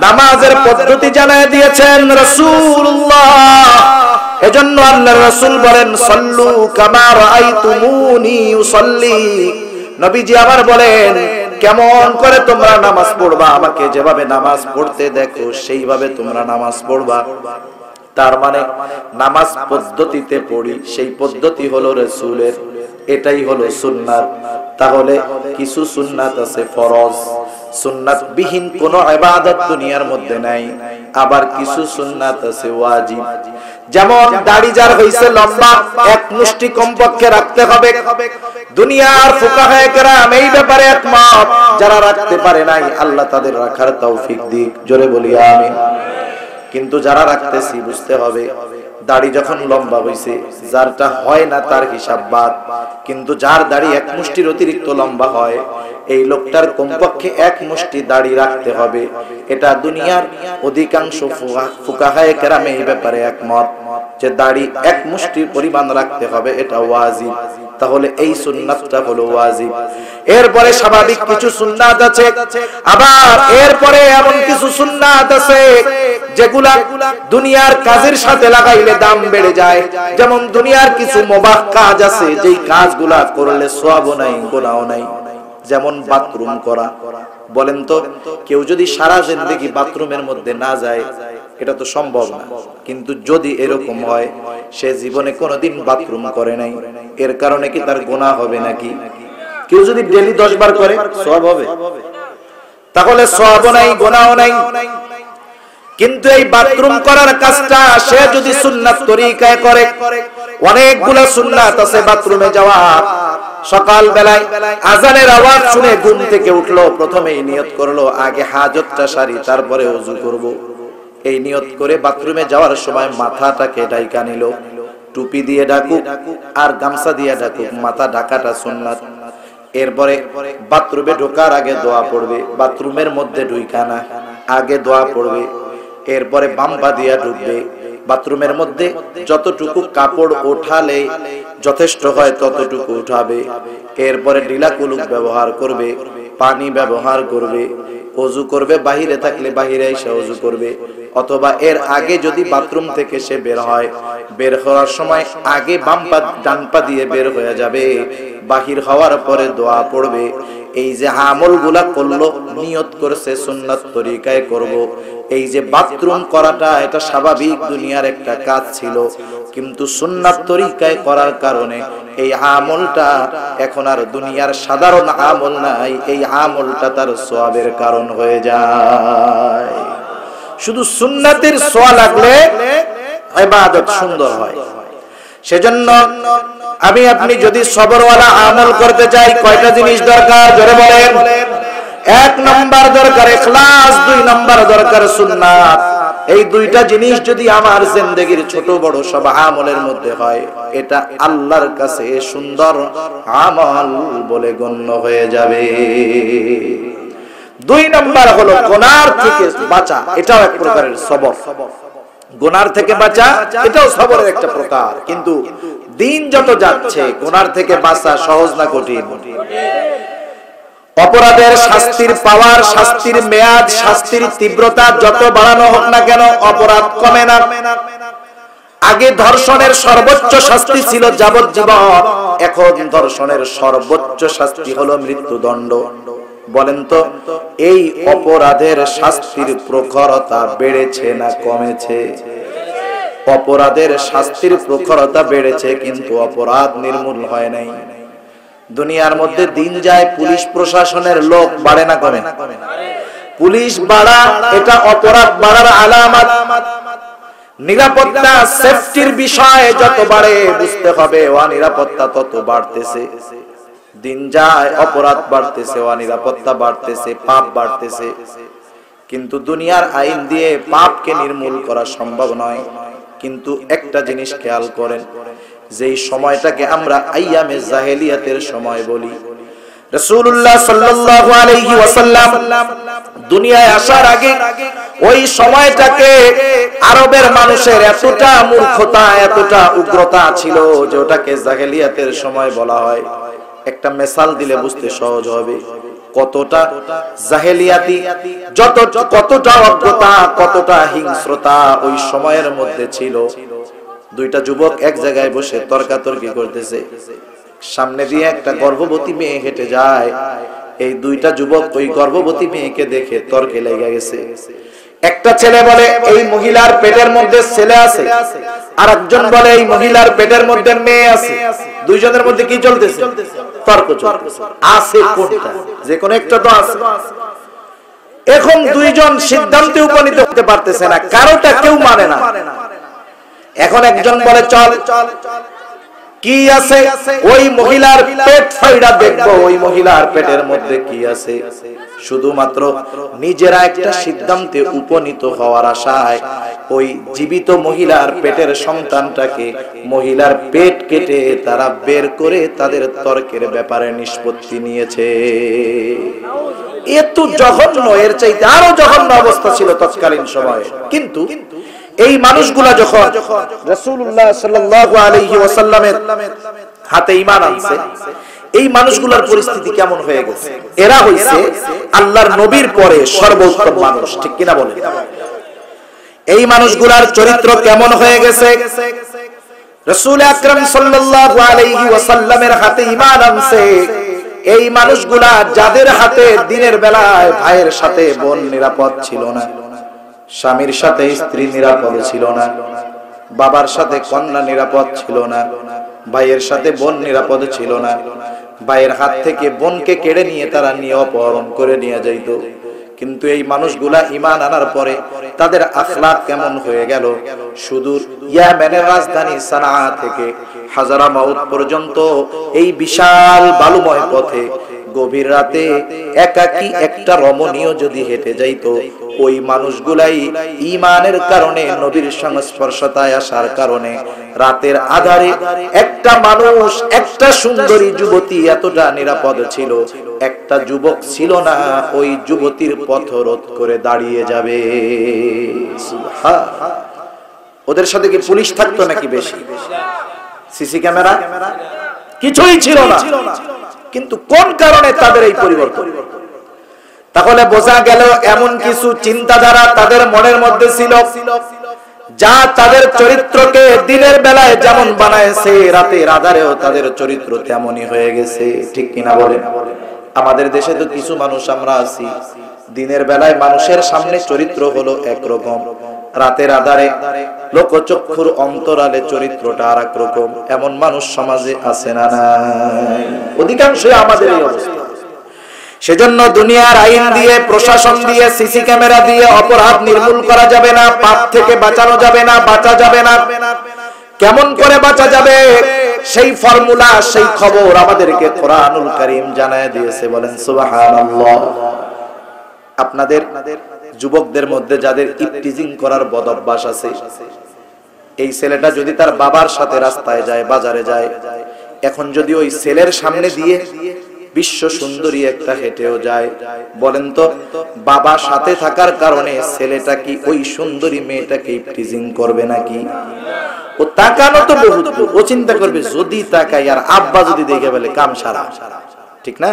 নামাজের পদ্ধতি জানায় দিয়েছেন রাসূলুল্লাহ। এজন্য আল্লাহর রাসূল বলেন, সাল্লু কামা রাআইতুমুনি উসাল্লি। নবীজি আবার বলেন, কেমন করে তোমরা নামাজ পড়বা, আমাকে যেভাবে নামাজ পড়তে দেখো সেইভাবে তোমরা নামাজ পড়বা। তার মানে নামাজ পদ্ধতিতে পড়ি, সেই পদ্ধতি হলো রাসূলের, এটাই হলো সুন্নাত। তাহলে কিছু সুন্নাত আছে ফরজ, সুন্নাত বিহীন কোন ইবাদত দুনিয়ার মধ্যে নাই। আবার কিছু সুন্নাত আছে ওয়াজিব। যেমন দাড়ি যার হইছে লম্বা, 1 মুষ্টি কমপক্ষে রাখতে হবে। দুনিয়ার ফুকাহায়ে কেরাম এই ব্যাপারে একমত। যারা রাখতে পারে নাই, আল্লাহ তাদের রাখার তৌফিক দিক। জোরে বলি আমিন। কিন্তু যারা রাখতেছি বুঝতে হবে, দাড়ি যখন লম্বা হইছে, যারটা হয় না তার হিসাব বাদ। কিন্তু যার দাড়ি 1 মুষ্টির অতিরিক্ত লম্বা হয়, এই লোকটার কমপক্ষে 1 মুষ্টি দাড়ি রাখতে হবে। এটা দুনিয়ার অধিকাংশ ফুকাহায়ে কেরাম এই ব্যাপারে একমত যে দাড়ি 1 মুষ্টির পরিমাণ রাখতে হবে, এটা ওয়াজিব। তাহলে এই সুন্নাতটা হলো ওয়াজিব। এরপরে স্বাভাবিক কিছু সুন্নাত আছে, আবার এরপরে এমন কিছু সুন্নাত আছে যেগুলা দুনিয়ার কাজের সাথে লাগাইলে দাম বেড়ে যায়। যেমন দুনিয়ার কিছু মুবাহ কাজ আছে, যেই কাজগুলা করলে সওয়াবও নাই, গুনাহও নাই। যেমন বাথরুম করা। বলেন তো, কেউ যদি সারা জিন্দেগি বাথরুমের মধ্যে না যায়, এটা তো সম্ভব না। কিন্তু যদি এরকম হয়, সে জীবনে কোনোদিন বাথরুম করে নাই, এর কারণে কি তার গুনাহ হবে নাকি? কেউ যদি ডেইলি 10 বার করে, সওয়াব হবে? তাহলে সওয়াবও নাই, গুনাহও নাই। কিন্তু এই বাথরুম করার কাজটা সে যদি সুন্নাত তরিকায় করে, অনেকগুলো সুন্নাত আছে বাথরুমে যাওয়া। সকাল বেলায় আজানের আওয়াজ শুনে ঘুম থেকে উঠলো, প্রথমেই নিয়ত করলো আগে হাজতটা সারি, তারপরে ওযু করব। এই নিয়ত করে বাথরুমে যাওয়ার সময় মাথাটাকে ঢাকা নিল, টুপি দিয়ে ঢাকুক আর গামছা দিয়ে ঢাকুক, মাথা ঢাকাটা সুন্নাত। এরপরে বাথরুমে ঢোকার আগে দোয়া পড়বে, বাথরুমের মধ্যে ঢুইকা না, আগে দোয়া পড়বে। এরপরে বাম্বা দিয়া ঢুকবে, বাথরুমের মধ্যে যতটুকু কাপড় ওঠালে যথেষ্ট হয় ততটুকু উঠাবে। এরপরে ঢিলা কুলুক ব্যবহার করবে, পানি ব্যবহার করবে, ওযু করবে, বাহিরে থাকলে বাহিরে এসে ওযু করবে। অথবা এর আগে যদি বাথরুম থেকে সে বের হয়, বের হওয়ার সময় আগে বাম পা ডান পা দিয়ে বের হয়ে যাবে, বাহির হওয়ার পরে দোয়া পড়বে। এই যে আমলগুলা করলো, নিয়ত করছে সুন্নাত তরিকায় করব। এই যে বাথরুম করাটা এটা স্বাভাবিক দুনিয়ার একটা কাজ ছিল, কিন্তু সুন্নাত তরিকায় করার কারণে এই আমলটা এখন আর দুনিয়ার সাধারণ আমল নাই, এই আমলটা তার সওয়াবের কারণ হয়ে যায়। শুধু সুন্নাতের সোয়া লাগলে ইবাদত সুন্দর হয়। সেজন্য আমি আপনি যদি সবরওয়ালা আমল করতে চাই, কয়টা জিনিস দরকার জোরে বলেন? 1 নাম্বার দরকার ইখলাস, 2 নাম্বার দরকার সুন্নাত। এই দুইটা জিনিস যদি আমার জিন্দেগীর ছোট বড় সব আমলের মধ্যে হয়, এটা আল্লাহর কাছে সুন্দর আমল বলে গণ্য হয়ে যাবে। 2 নাম্বার হলো গুনার থেকে বাঁচা, এটাও এক প্রকারের সবর। গুনার থেকে বাঁচা এটাও সবরের একটা প্রকার, কিন্তু দিন যত যাচ্ছে গুনার থেকে বাঁচা সহজ না কঠিন? অপরাধের শাস্তির পাওয়ার, শাস্তির মেয়াদ, শাস্তির তীব্রতা যত বাড়ানো হোক না কেন অপরাধ কমে না। আগে ধর্ষণের সর্বোচ্চ শাস্তি ছিল যাবজ্জীবন, এখন ধর্ষণের সর্বোচ্চ শাস্তি হলো মৃত্যুদণ্ড। বলেন তো এই অপরাধের শাস্তির প্রখরতা বেড়েছে না কমেছে? অপরাধের শাস্তির প্রখরতা বেড়েছে, কিন্তু অপরাধ নির্মূল হয় নাই। দুনিয়ার মধ্যে দিন যায়, পুলিশ প্রশাসনের লোক বাড়ে না কমে? পুলিশ বাড়া এটা অপরাধ বাড়ার আলামত। নিরাপত্তা সেফটির বিষয় যত বাড়ে বুঝতে হবে অনিরাপত্তা তত বাড়তেছে। দিন যায় অপরাধ বাড়তেছে, অনিরাপত্তা বাড়তেছে, পাপ বাড়তেছে। কিন্তু দুনিয়ার আইন দিয়ে পাপকে নির্মূল করা সম্ভব নয়। কিন্তু একটা জিনিস খেয়াল করেন, যেই সময়টাকে আমরা আইয়ামে জাহেলিয়াতের সময় বলি, রাসূলুল্লাহ সাল্লাল্লাহু আলাইহি ওয়াসাল্লাম দুনিয়ায় আসার আগে ওই সময়টাকে আরবের মানুষের এতটা মূর্খতা, এতটা উগ্রতা ছিল যে ওটাকে জাহেলিয়াতের সময় বলা হয়। একটা মিসাল দিলে বুঝতে সহজ হবে কতটা জাহেলিয়াতি, কতটা অজ্ঞতা, কতটা হিংস্রতা ওই সময়ের মধ্যে ছিল। 2টা যুবক এক জায়গায় বসে তর্কাতর্কি করতেছে, সামনে দিয়ে একটা গর্ভবতী মেয়ে হেঁটে যায়। এই 2টা যুবক ওই গর্ভবতী মেয়েকে দেখে তর্কে লেগে গেছে। একটা ছেলে বলে এই মহিলার পেটের মধ্যে ছেলে আছে, আর একজন বলে এই মহিলার পেটের মধ্যে মেয়ে আছে। দুইজনের মধ্যে কি চলতেছে? তর্ক চলতেছে। আছে কোনটা? যে কোনো একটা তো আছে। এখন দুইজন সিদ্ধান্তে উপনীত হতে পারতেছে না, কারোটা কেউ মানে না। এখন একজন বলে চল কি আছে, ওই মহিলার পেট ফাইড়া দেখবো ওই মহিলার পেটের মধ্যে কি আছে। শুধুমাত্র নিজেরা একটা সিদ্ধান্তে উপনীত হওয়ার আশায় ওই জীবিত মহিলার পেটের সন্তানটাকে মহিলার পেট কেটে তারা বের করে তাদের তর্কের ব্যাপারে নিষ্পত্তি নিয়েছে। এত জঘন্য, এর চাইতে আরো জঘন্য অবস্থা ছিল তৎকালীন সময়ে। কিন্তু এই মানুষগুলা যখন রাসূলুল্লাহ সাল্লাল্লাহু আলাইহি ওয়াসাল্লামের হাতে ঈমান আনছে, এই মানুষগুলোর পরিস্থিতি কেমন হয়ে গেছে? এরা হইছে আল্লাহর নবীর পরে সর্বোত্তম মানুষ, ঠিক কিনা বলেন? এই মানুষগুলার চরিত্র কেমন হয়ে গেছে? রাসূল আকরাম সাল্লাল্লাহু আলাইহি ওয়াসাল্লামের হাতে ঈমান আনছে এই মানুষগুলা, যাদের হাতে দিনের বেলায় ভাইয়ের সাথে বোন নিরাপদ ছিল না, স্বামীর সাথে স্ত্রী নিরাপদ ছিল না, বাবার সাথে কন্যা নিরাপদ ছিল না, ভাইয়ের সাথে বোন নিরাপদ ছিল না। ভাইয়ের হাত থেকে বোনকে কেড়ে নিয়ে তারা নিয়ে অপহরণ করে নিয়ে যাইত। কিন্তু এই মানুষগুলা ঈমান আনার পরে তাদের আখলাক কেমন হয়ে গেল, সুদূর ইয়েমেনের রাজধানী সানাআ থেকে হাজারামাউত পর্যন্ত এই বিশাল বালুময় পথে গভীর রাতে একাকী একটা রমণীয় যদি হেঁটে যাইতো, ওই মানুষগুলাই ঈমানের কারণে, নবীর সংস্পর্শতায় আসার কারণে রাতের আধারে একটা মানুষ, একটা সুন্দরী যুবতী এতটা নিরাপদ ছিল, একটা যুবক ছিল না ওই যুবতীর পথ রোধ করে দাঁড়িয়ে যাবে। সুবহানাল্লাহ। ওদের সাথে কি পুলিশ থাকতো নাকি বেশি? সিসি ক্যামেরা কিছুই ছিল না, কিন্তু কোন কারণে তাদের এই পরিবর্তন? তাহলে বোঝা গেল এমন কিছু চিন্তাধারা তাদের মনের মধ্যে ছিল যা তাদের চরিত্রকে দিনের বেলায় যেমন বানায়ছে, রাতের আধারেও তাদের চরিত্র তেমনই হয়ে গেছে। ঠিক কিনা বলেন? আমাদের দেশে তো কিছু মানুষ আমরা আছি, দিনের বেলায় মানুষের সামনে চরিত্র হলো একরকম, রাতের আধারে লোকচক্ষুর অন্তরালে চরিত্রটা আর এক রকম। এমন মানুষ সমাজে আছে না নাই? অধিকাংশই আমাদের এই অবস্থা। সেজন্য দুনিয়ার আইন দিয়ে, প্রশাসন দিয়ে, সিসি ক্যামেরা দিয়ে অপরাধ নির্মূল করা যাবে না, পাপ থেকে বাঁচানো যাবে না, বাঁচা যাবে না। কেমন করে বাঁচা যাবে সেই ফর্মুলা, সেই খবর আমাদেরকে কোরআনুল কারীম জানায় দিয়েছে। বলেন সুবহানাল্লাহ। আপনাদের যুবকদের মধ্যে যাদের ইফটিজিং করার বদ অভ্যাস আছে, এই ছেলেটা যদি তার বাবার সাথে রাস্তায় যায়, বাজারে যায়, এখন যদি ওই ছেলের সামনে দিয়ে বিশ্ব সুন্দরী একটা হেঁটেও যায়, বলেন তো বাবা সাথে থাকার কারণে ছেলেটা কি ওই সুন্দরী মেয়েটাকে ইফটিজিং করবে নাকি? ও তাকানো তো বহুত, ও চিন্তা করবে যদি তাকাই আর আব্বা যদি দেখে ফেলে কাম সারা। ঠিক না?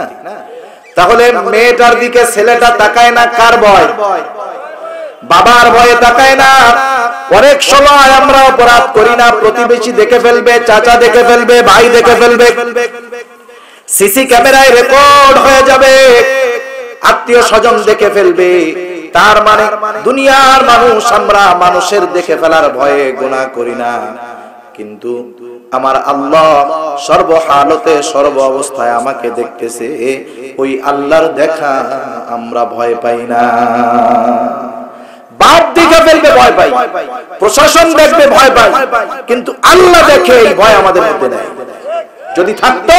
তাহলে মেয়েটার দিকে ছেলেটা তাকায় না কার ভয়? বাবার ভয়ে তাকায় না। অনেক সময় আমরা অপরাধ করি না, প্রতিবেশী দেখে ফেলবে, চাচা দেখে ফেলবে, ভাই দেখে ফেলবে, সিসি ক্যামেরায় রেকর্ড হয়ে যাবে, আত্মীয় স্বজন দেখে ফেলবে। তার মানে দুনিয়ার মানুষ, আমরা মানুষের দেখে ফেলার ভয়ে গুনাহ করি না, কিন্তু আমার আল্লাহ সর্বহালতে, সর্ব অবস্থায় আমাকে দেখতেছে। ওই আল্লাহর দেখা আমরা ভয় পাই না। বাপ দেখে ফেলবে ভয় পাই, প্রশাসন দেখবে ভয় পাই, কিন্তু আল্লাহ দেখে এই ভয় আমাদের মধ্যে নেই। যদি থাকতো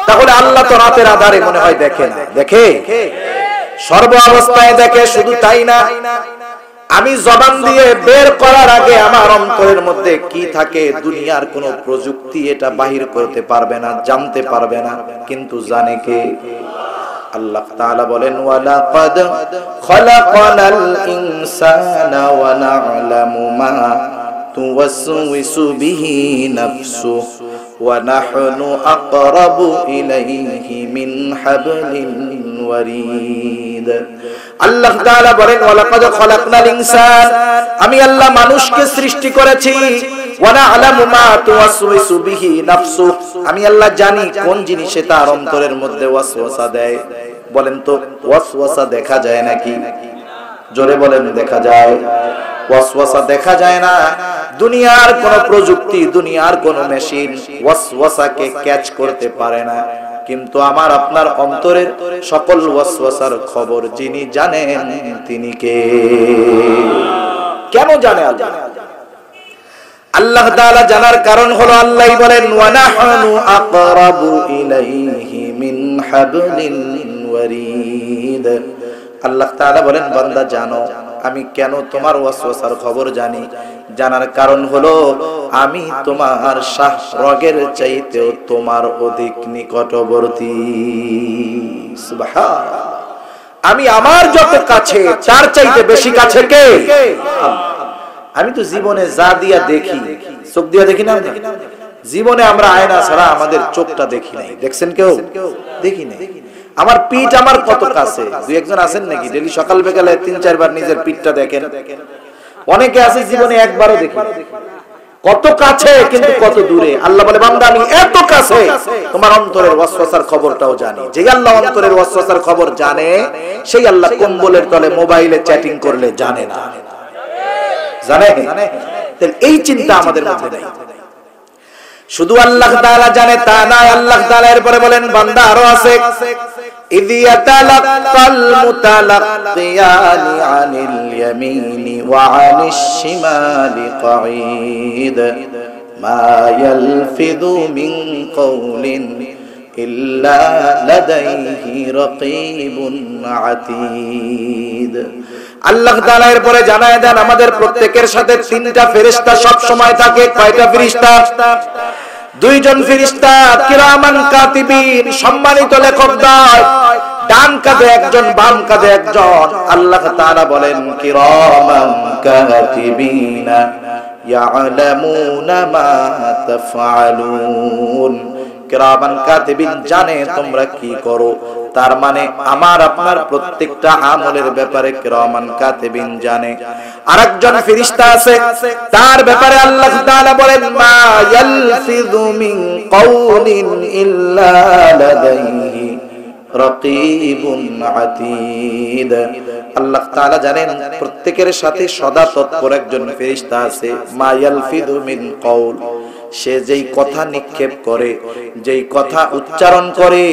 তাহলে আল্লাহ তো রাতের আধারে মনে হয় দেখে না? দেখে, সর্ব অবস্থায় দেখে। শুধু তাই না, আমি জবান দিয়ে বের করার আগে আমার অন্তরের মধ্যে কি থাকে দুনিয়ার কোন প্রযুক্তি এটা বাহির করতে পারবে না, জানতে পারবে না, কিন্তু জানে কে? আল্লাহ তাআলা বলেন ওয়ালাকাদ খলাকনাল ইনসানা ওয়া না'লামু মা তুওয়াসওয়িসু বিহি নাফসুহু ওয়া নাহনু আকরাবু ইলাইহি মিন হাবলিন ওয়ারিদ। আল্লাহ তাআলা বলেন ওয়ালাকাদ খলাকনাল ইনসান, আমি আল্লাহ মানুষকে সৃষ্টি করেছি, ওয়া না'লামু মা তুওয়াসওয়িসু বিহি নাফসুহু, আমি আল্লাহ জানি কোন জিনিসে তার অন্তরের মধ্যে ওয়াসওয়াসা দেয়। বলেন তো ওয়াসওয়াসা দেখা যায় নাকি? জোরে বলেন দেখা যায়? ওয়াসওয়াসা দেখা যায় না। দুনিয়ার কোন প্রযুক্তি, দুনিয়ার কোন মেশিন ওয়াসওয়াসাকে ক্যাচ করতে পারে না, কিন্তু আমার আপনার অন্তরের সকল ওয়াসওয়াসার খবর যিনি জানেন তিনি কে? কেন জানে আল্লাহ? আল্লাহ তাআলা জানার কারণ হলো আল্লাহই বলেন ওয়া নাহনু আকরাবু ইলাইহি মিন হাবলিল ওয়ারিদ। আল্লাহ তাআলা বলেন বান্দা জানো আমি কেন তোমার ওয়াসওয়াসার খবর জানি? জানার কারণ হলো আমি তোমার শ্বাস রগের চাইতেও তোমার অধিক নিকটবর্তী। সুবহানাল্লাহ। আমি আমার যত কাছে তার চাইতে বেশি কাছে কে? আমি তো জীবনে যা দিয়া দেখি, চোখ দিয়া দেখি না। জীবনে আমরা আয়না ছাড়া আমাদের চোখটা দেখি নাই। দেখছেন কেউ? দেখি নাই। আমার পিঠ আমার কত কাছে। দুই একজন আছেন নাকি ডেইলি সকাল বিকালে ৩-৪ বার নিজের পিঠটা দেখেন? অনেকে আছে জীবনে একবারও দেখি। কত কাছে কিন্তু কত দূরে। আল্লাহ বলে বান্দা আমি এত কাছে, তোমার অন্তরের ওয়াসওয়াসার খবরটাও জানি। যে আল্লাহ অন্তরের ওয়াসওয়াসার খবর জানে, সেই আল্লাহ কম্বলের তলে মোবাইলে চ্যাটিং করলে জানে না? জানে? তাহলে এই চিন্তা আমাদের মধ্যে নেই। শুধু আল্লাহ তাআলা জানে তা না, আল্লাহ তাআলা এরপরে বলেন বান্দা আরো আছে إذ يتلقى المتلقيان عن اليمين وعن الشمال قعيد ما يلفظ من قول إلا لديه رقيب عتيد আল্লাহ তাআলা এরপরে জানায় দেন আমাদের প্রত্যেকের সাথে তিনটা ফেরেশতা সব সময় থাকে। কয়টা ফেরেশতা? দুইজন ফেরেশতা কিরামান কাতিবিন, সম্মানিত লেখকদ্বয়, ডান কাঁধে একজন বাম কাঁধে একজন। আল্লাহ তাআলা বলেন কিরামান কাতিবিনা ইয়ালামুনা মা তাফআলুন। কিরামান কাতিবিন জানে তোমরা কি করো, তার মানে আমার আপনার প্রত্যেকটা আমলের ব্যাপারে কিরামান কাতিবিন জানে। আরেকজন ফেরেশতা আছে, তার ব্যাপারে আল্লাহ তাআলা বলেন মা ইয়ালফিযু মিন কাউলিন ইল্লা লাদাইহি রাকিবুন আতীদ। আল্লাহ তাআলা জানেন প্রত্যেকের সাথে সদা তৎপর একজন ফেরেশতা আছে। মা ইয়ালফিযু মিন কাউল, সে যেই কথা নিক্ষেপ করে, যেই কথা উচ্চারণ করে,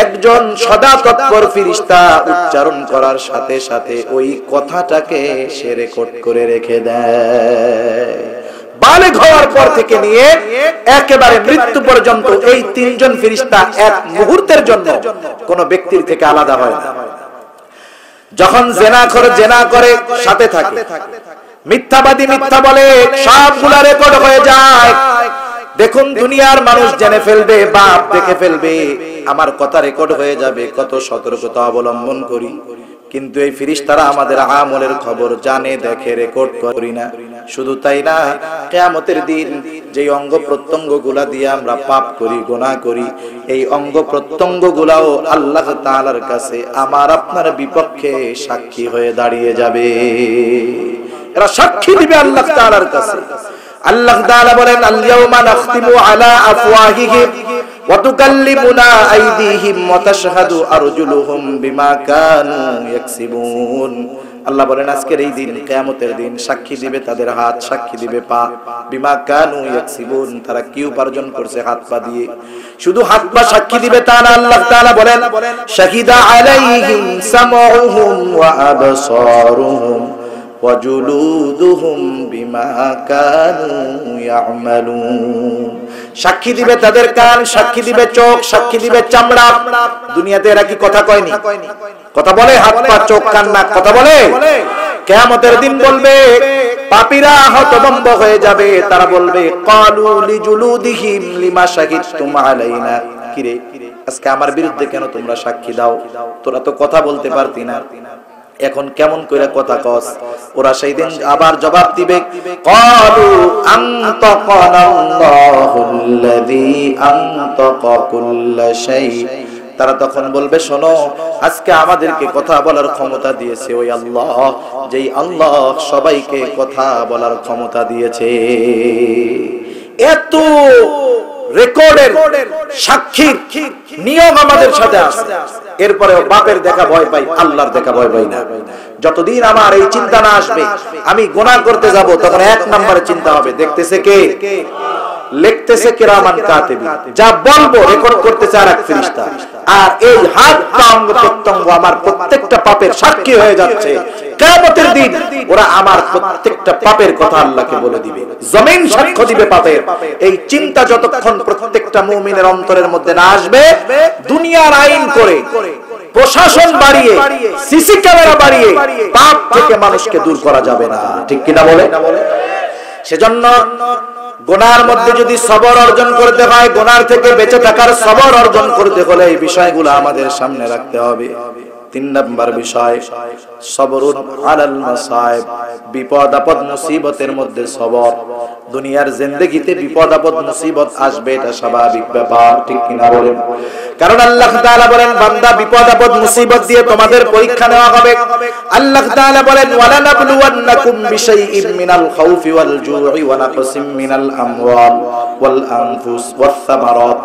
একজন সদা তৎপর ফেরেশতা উচ্চারণ করার সাথে সাথে ওই কথাটাকে সে রেকর্ড করে রেখে দেয়। বালেগ হওয়ার পর থেকে নিয়ে একেবারে মৃত্যু পর্যন্ত এই তিনজন ফেরেশতা এক মুহূর্তের জন্য কোন ব্যক্তির থেকে আলাদা হয় না। যখন জেনা করে সাথে থাকে, মিথ্যাবাদী মিথ্যা বলে, সবগুলা রেকর্ড হয়ে যায়। দেখুন দুনিয়ার মানুষ জেনে ফেলবে, বাপ দেখে ফেলবে, আমার কথা রেকর্ড হয়ে যাবে, কত সতর্কতা অবলম্বন করি। কিন্তু এই ফেরেশতারা আমাদের আমলের খবর জানে, দেখে, রেকর্ড করি না। শুধু তাই না, কিয়ামতের দিন যেই অঙ্গ প্রত্যঙ্গ গুলা দিয়ে আমরা পাপ করি, গুনাহ করি, এই অঙ্গ প্রত্যঙ্গ গুলাও আল্লাহ তাআলার কাছে আমার আপনার বিপক্ষে সাক্ষী হয়ে দাঁড়িয়ে যাবে। এরা সাক্ষী দিবে আল্লাহ তাআলার কাছে। আল্লাহ তাআলা বলেন আল-ইয়াওমা নাখতিমু আলা আফওয়াহিহিম ওয়া তুকাল্লিমুনা আইদিহিম ওয়া তাশহাদু আরজুলুহুম বিমা কানু ইয়াকসিবুন। আল্লাহ বলেন আজকের এই দিন, কিয়ামতের দিন, সাক্ষী দিবে তাদের হাত, সাক্ষী দিবে পা। বিমা কানু ইয়াকসিবুন, তারা কি উপার্জন করছে হাত পা দিয়ে। শুধু হাত পা সাক্ষী দিবে তা না, আল্লাহ তাআলা বলেন শাহিদা আলাইহিম সামউহুম ওয়া আবসারুহুম ওয়া জুলুদুহুম বিমা কানু ইয়ামালুন। সাক্ষী দিবে তাদের কান, সাক্ষী দিবে চোখ, সাক্ষী দিবে চামড়া। দুনিয়াতে এরা কি কথা কয়নি? কথা বলে, হাত পা চোখ কান নাক কথা বলে। কিয়ামতের দিন বলবে, পাপীরা হতভম্ব হয়ে যাবে। তারা বলবে ক্বালু লিজুলুদিহিম লিমা শাহিদতুম আলাইনা, কিরে আজকে আমার বিরুদ্ধে কেন তোমরা সাক্ষী দাও? তোরা তো কথা বলতে পারতি না, এখন কেমন করে কথা কস? ওরা সেই দিন আবার জবাব দিবে ক্বালু আনতাকানাল্লাহুল্লাযী আনতাকা কুল্লা শাই। তারা তখন বলবে শোনো, আজকে আমাদেরকে কথা বলার ক্ষমতা দিয়েছে ওই আল্লাহ, যেই আল্লাহ সবাইকে কথা বলার ক্ষমতা দিয়েছে। এত রেকর্ডের সাক্ষীর নিয়ম আমাদের সাথে আছে, এরপরে বাপের দেখা ভয় পাই, আল্লাহর দেখা ভয় পাই না। যতদিন আমার এই চিন্তা না আসবে আমি গুনাহ করতে যাব, তখন এক নম্বরে চিন্তা হবে দেখতেছে কে, লিখতেছে কিরামান কাতিবিন। যা বলবো রেকর্ড করতেছে আরেক ফেরেশতা, আর এই হাত পা অঙ্গ প্রত্যঙ্গ আমার প্রত্যেকটা পাপের সাক্ষী হয়ে যাচ্ছে। কিয়ামতের দিন ওরা আমার প্রত্যেকটা পাপের কথা আল্লাহকে বলে দিবে, জমিন সাক্ষ্য দিবে পাপের। এই চিন্তা যতক্ষণ প্রত্যেকটা মুমিনের অন্তরের মধ্যে না আসবে, দুনিয়ার আইন করে, প্রশাসন বাড়িয়ে, সিসি ক্যামেরা বাড়িয়ে পাপ থেকে মানুষকে দূর করা যাবে না। ঠিক কিনা বলে? সেজন্য গুনার মধ্যে যদি সবর অর্জন করতে হয়, গুনার থেকে বেঁচে থাকার সবর অর্জন করতে হলে এই বিষয়গুলো আমাদের সামনে রাখতে হবে। 3 নম্বর বিষয় সবরুন আলাল মাসায়েব, বিপদ আপদ মুসিবতের মধ্যে সবর। দুনিয়ার জিন্দেগিতে বিপদ আপদ মুসিবত আসবে, এটা স্বাভাবিক ব্যাপার। ঠিক কিনা বলেন? কারণ আল্লাহ তাআলা বলেন বান্দা বিপদ আপদ মুসিবত দিয়ে তোমাদের পরীক্ষা নেওয়া হবে। আল্লাহ তাআলা বলেন ওয়ালা নাবলুওয়ান্নাকুম বিশাইইম মিনাল খাউফি ওয়াল জু'i ওয়া নাকসিম মিনাল আমওয়াল ওয়াল আনফুস ওয়াস সামারাত।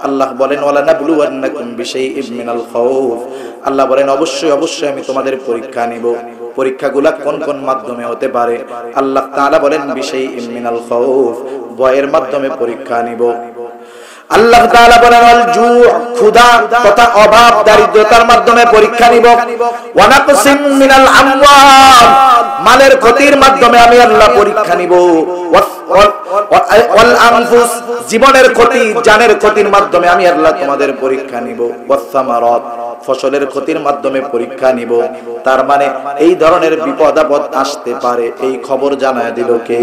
আল্লাহ বলেন ওয়ালা নাবলুওয়ান্নাকুম বিশাইইম মিনাল খাউফ, আল্লাহ বলেন অবশ্যই অবশ্যই আমি তোমাদের পরীক্ষা নিব। পরীক্ষাগুলো কোন কোন মাধ্যমে হতে পারে? আল্লাহ তাআলা বলেন বিশাইইম মিনাল খাউফ, ভয়ের মাধ্যমে পরীক্ষা নিব। আল্লাহ তাআলা বলেন আল জু ক্ষুধা তথা অভাব দারিদ্রতার মাধ্যমে পরীক্ষা নিব, ওয়া নাকসিম মিনাল আমওয়াল মালের ক্ষতির মাধ্যমে আমি আল্লাহ পরীক্ষা নিব, ওয়াল আনফুস জীবনের ক্ষতি জানের ক্ষতির মাধ্যমে আমি আল্লাহ তোমাদের পরীক্ষা নিব, ওয়াস সামারাত ফসলের ক্ষতির মাধ্যমে পরীক্ষা নিব। তার মানে এই ধরনের বিপদ আপদ আসতে পারে, এই খবর জানায় দিল কে?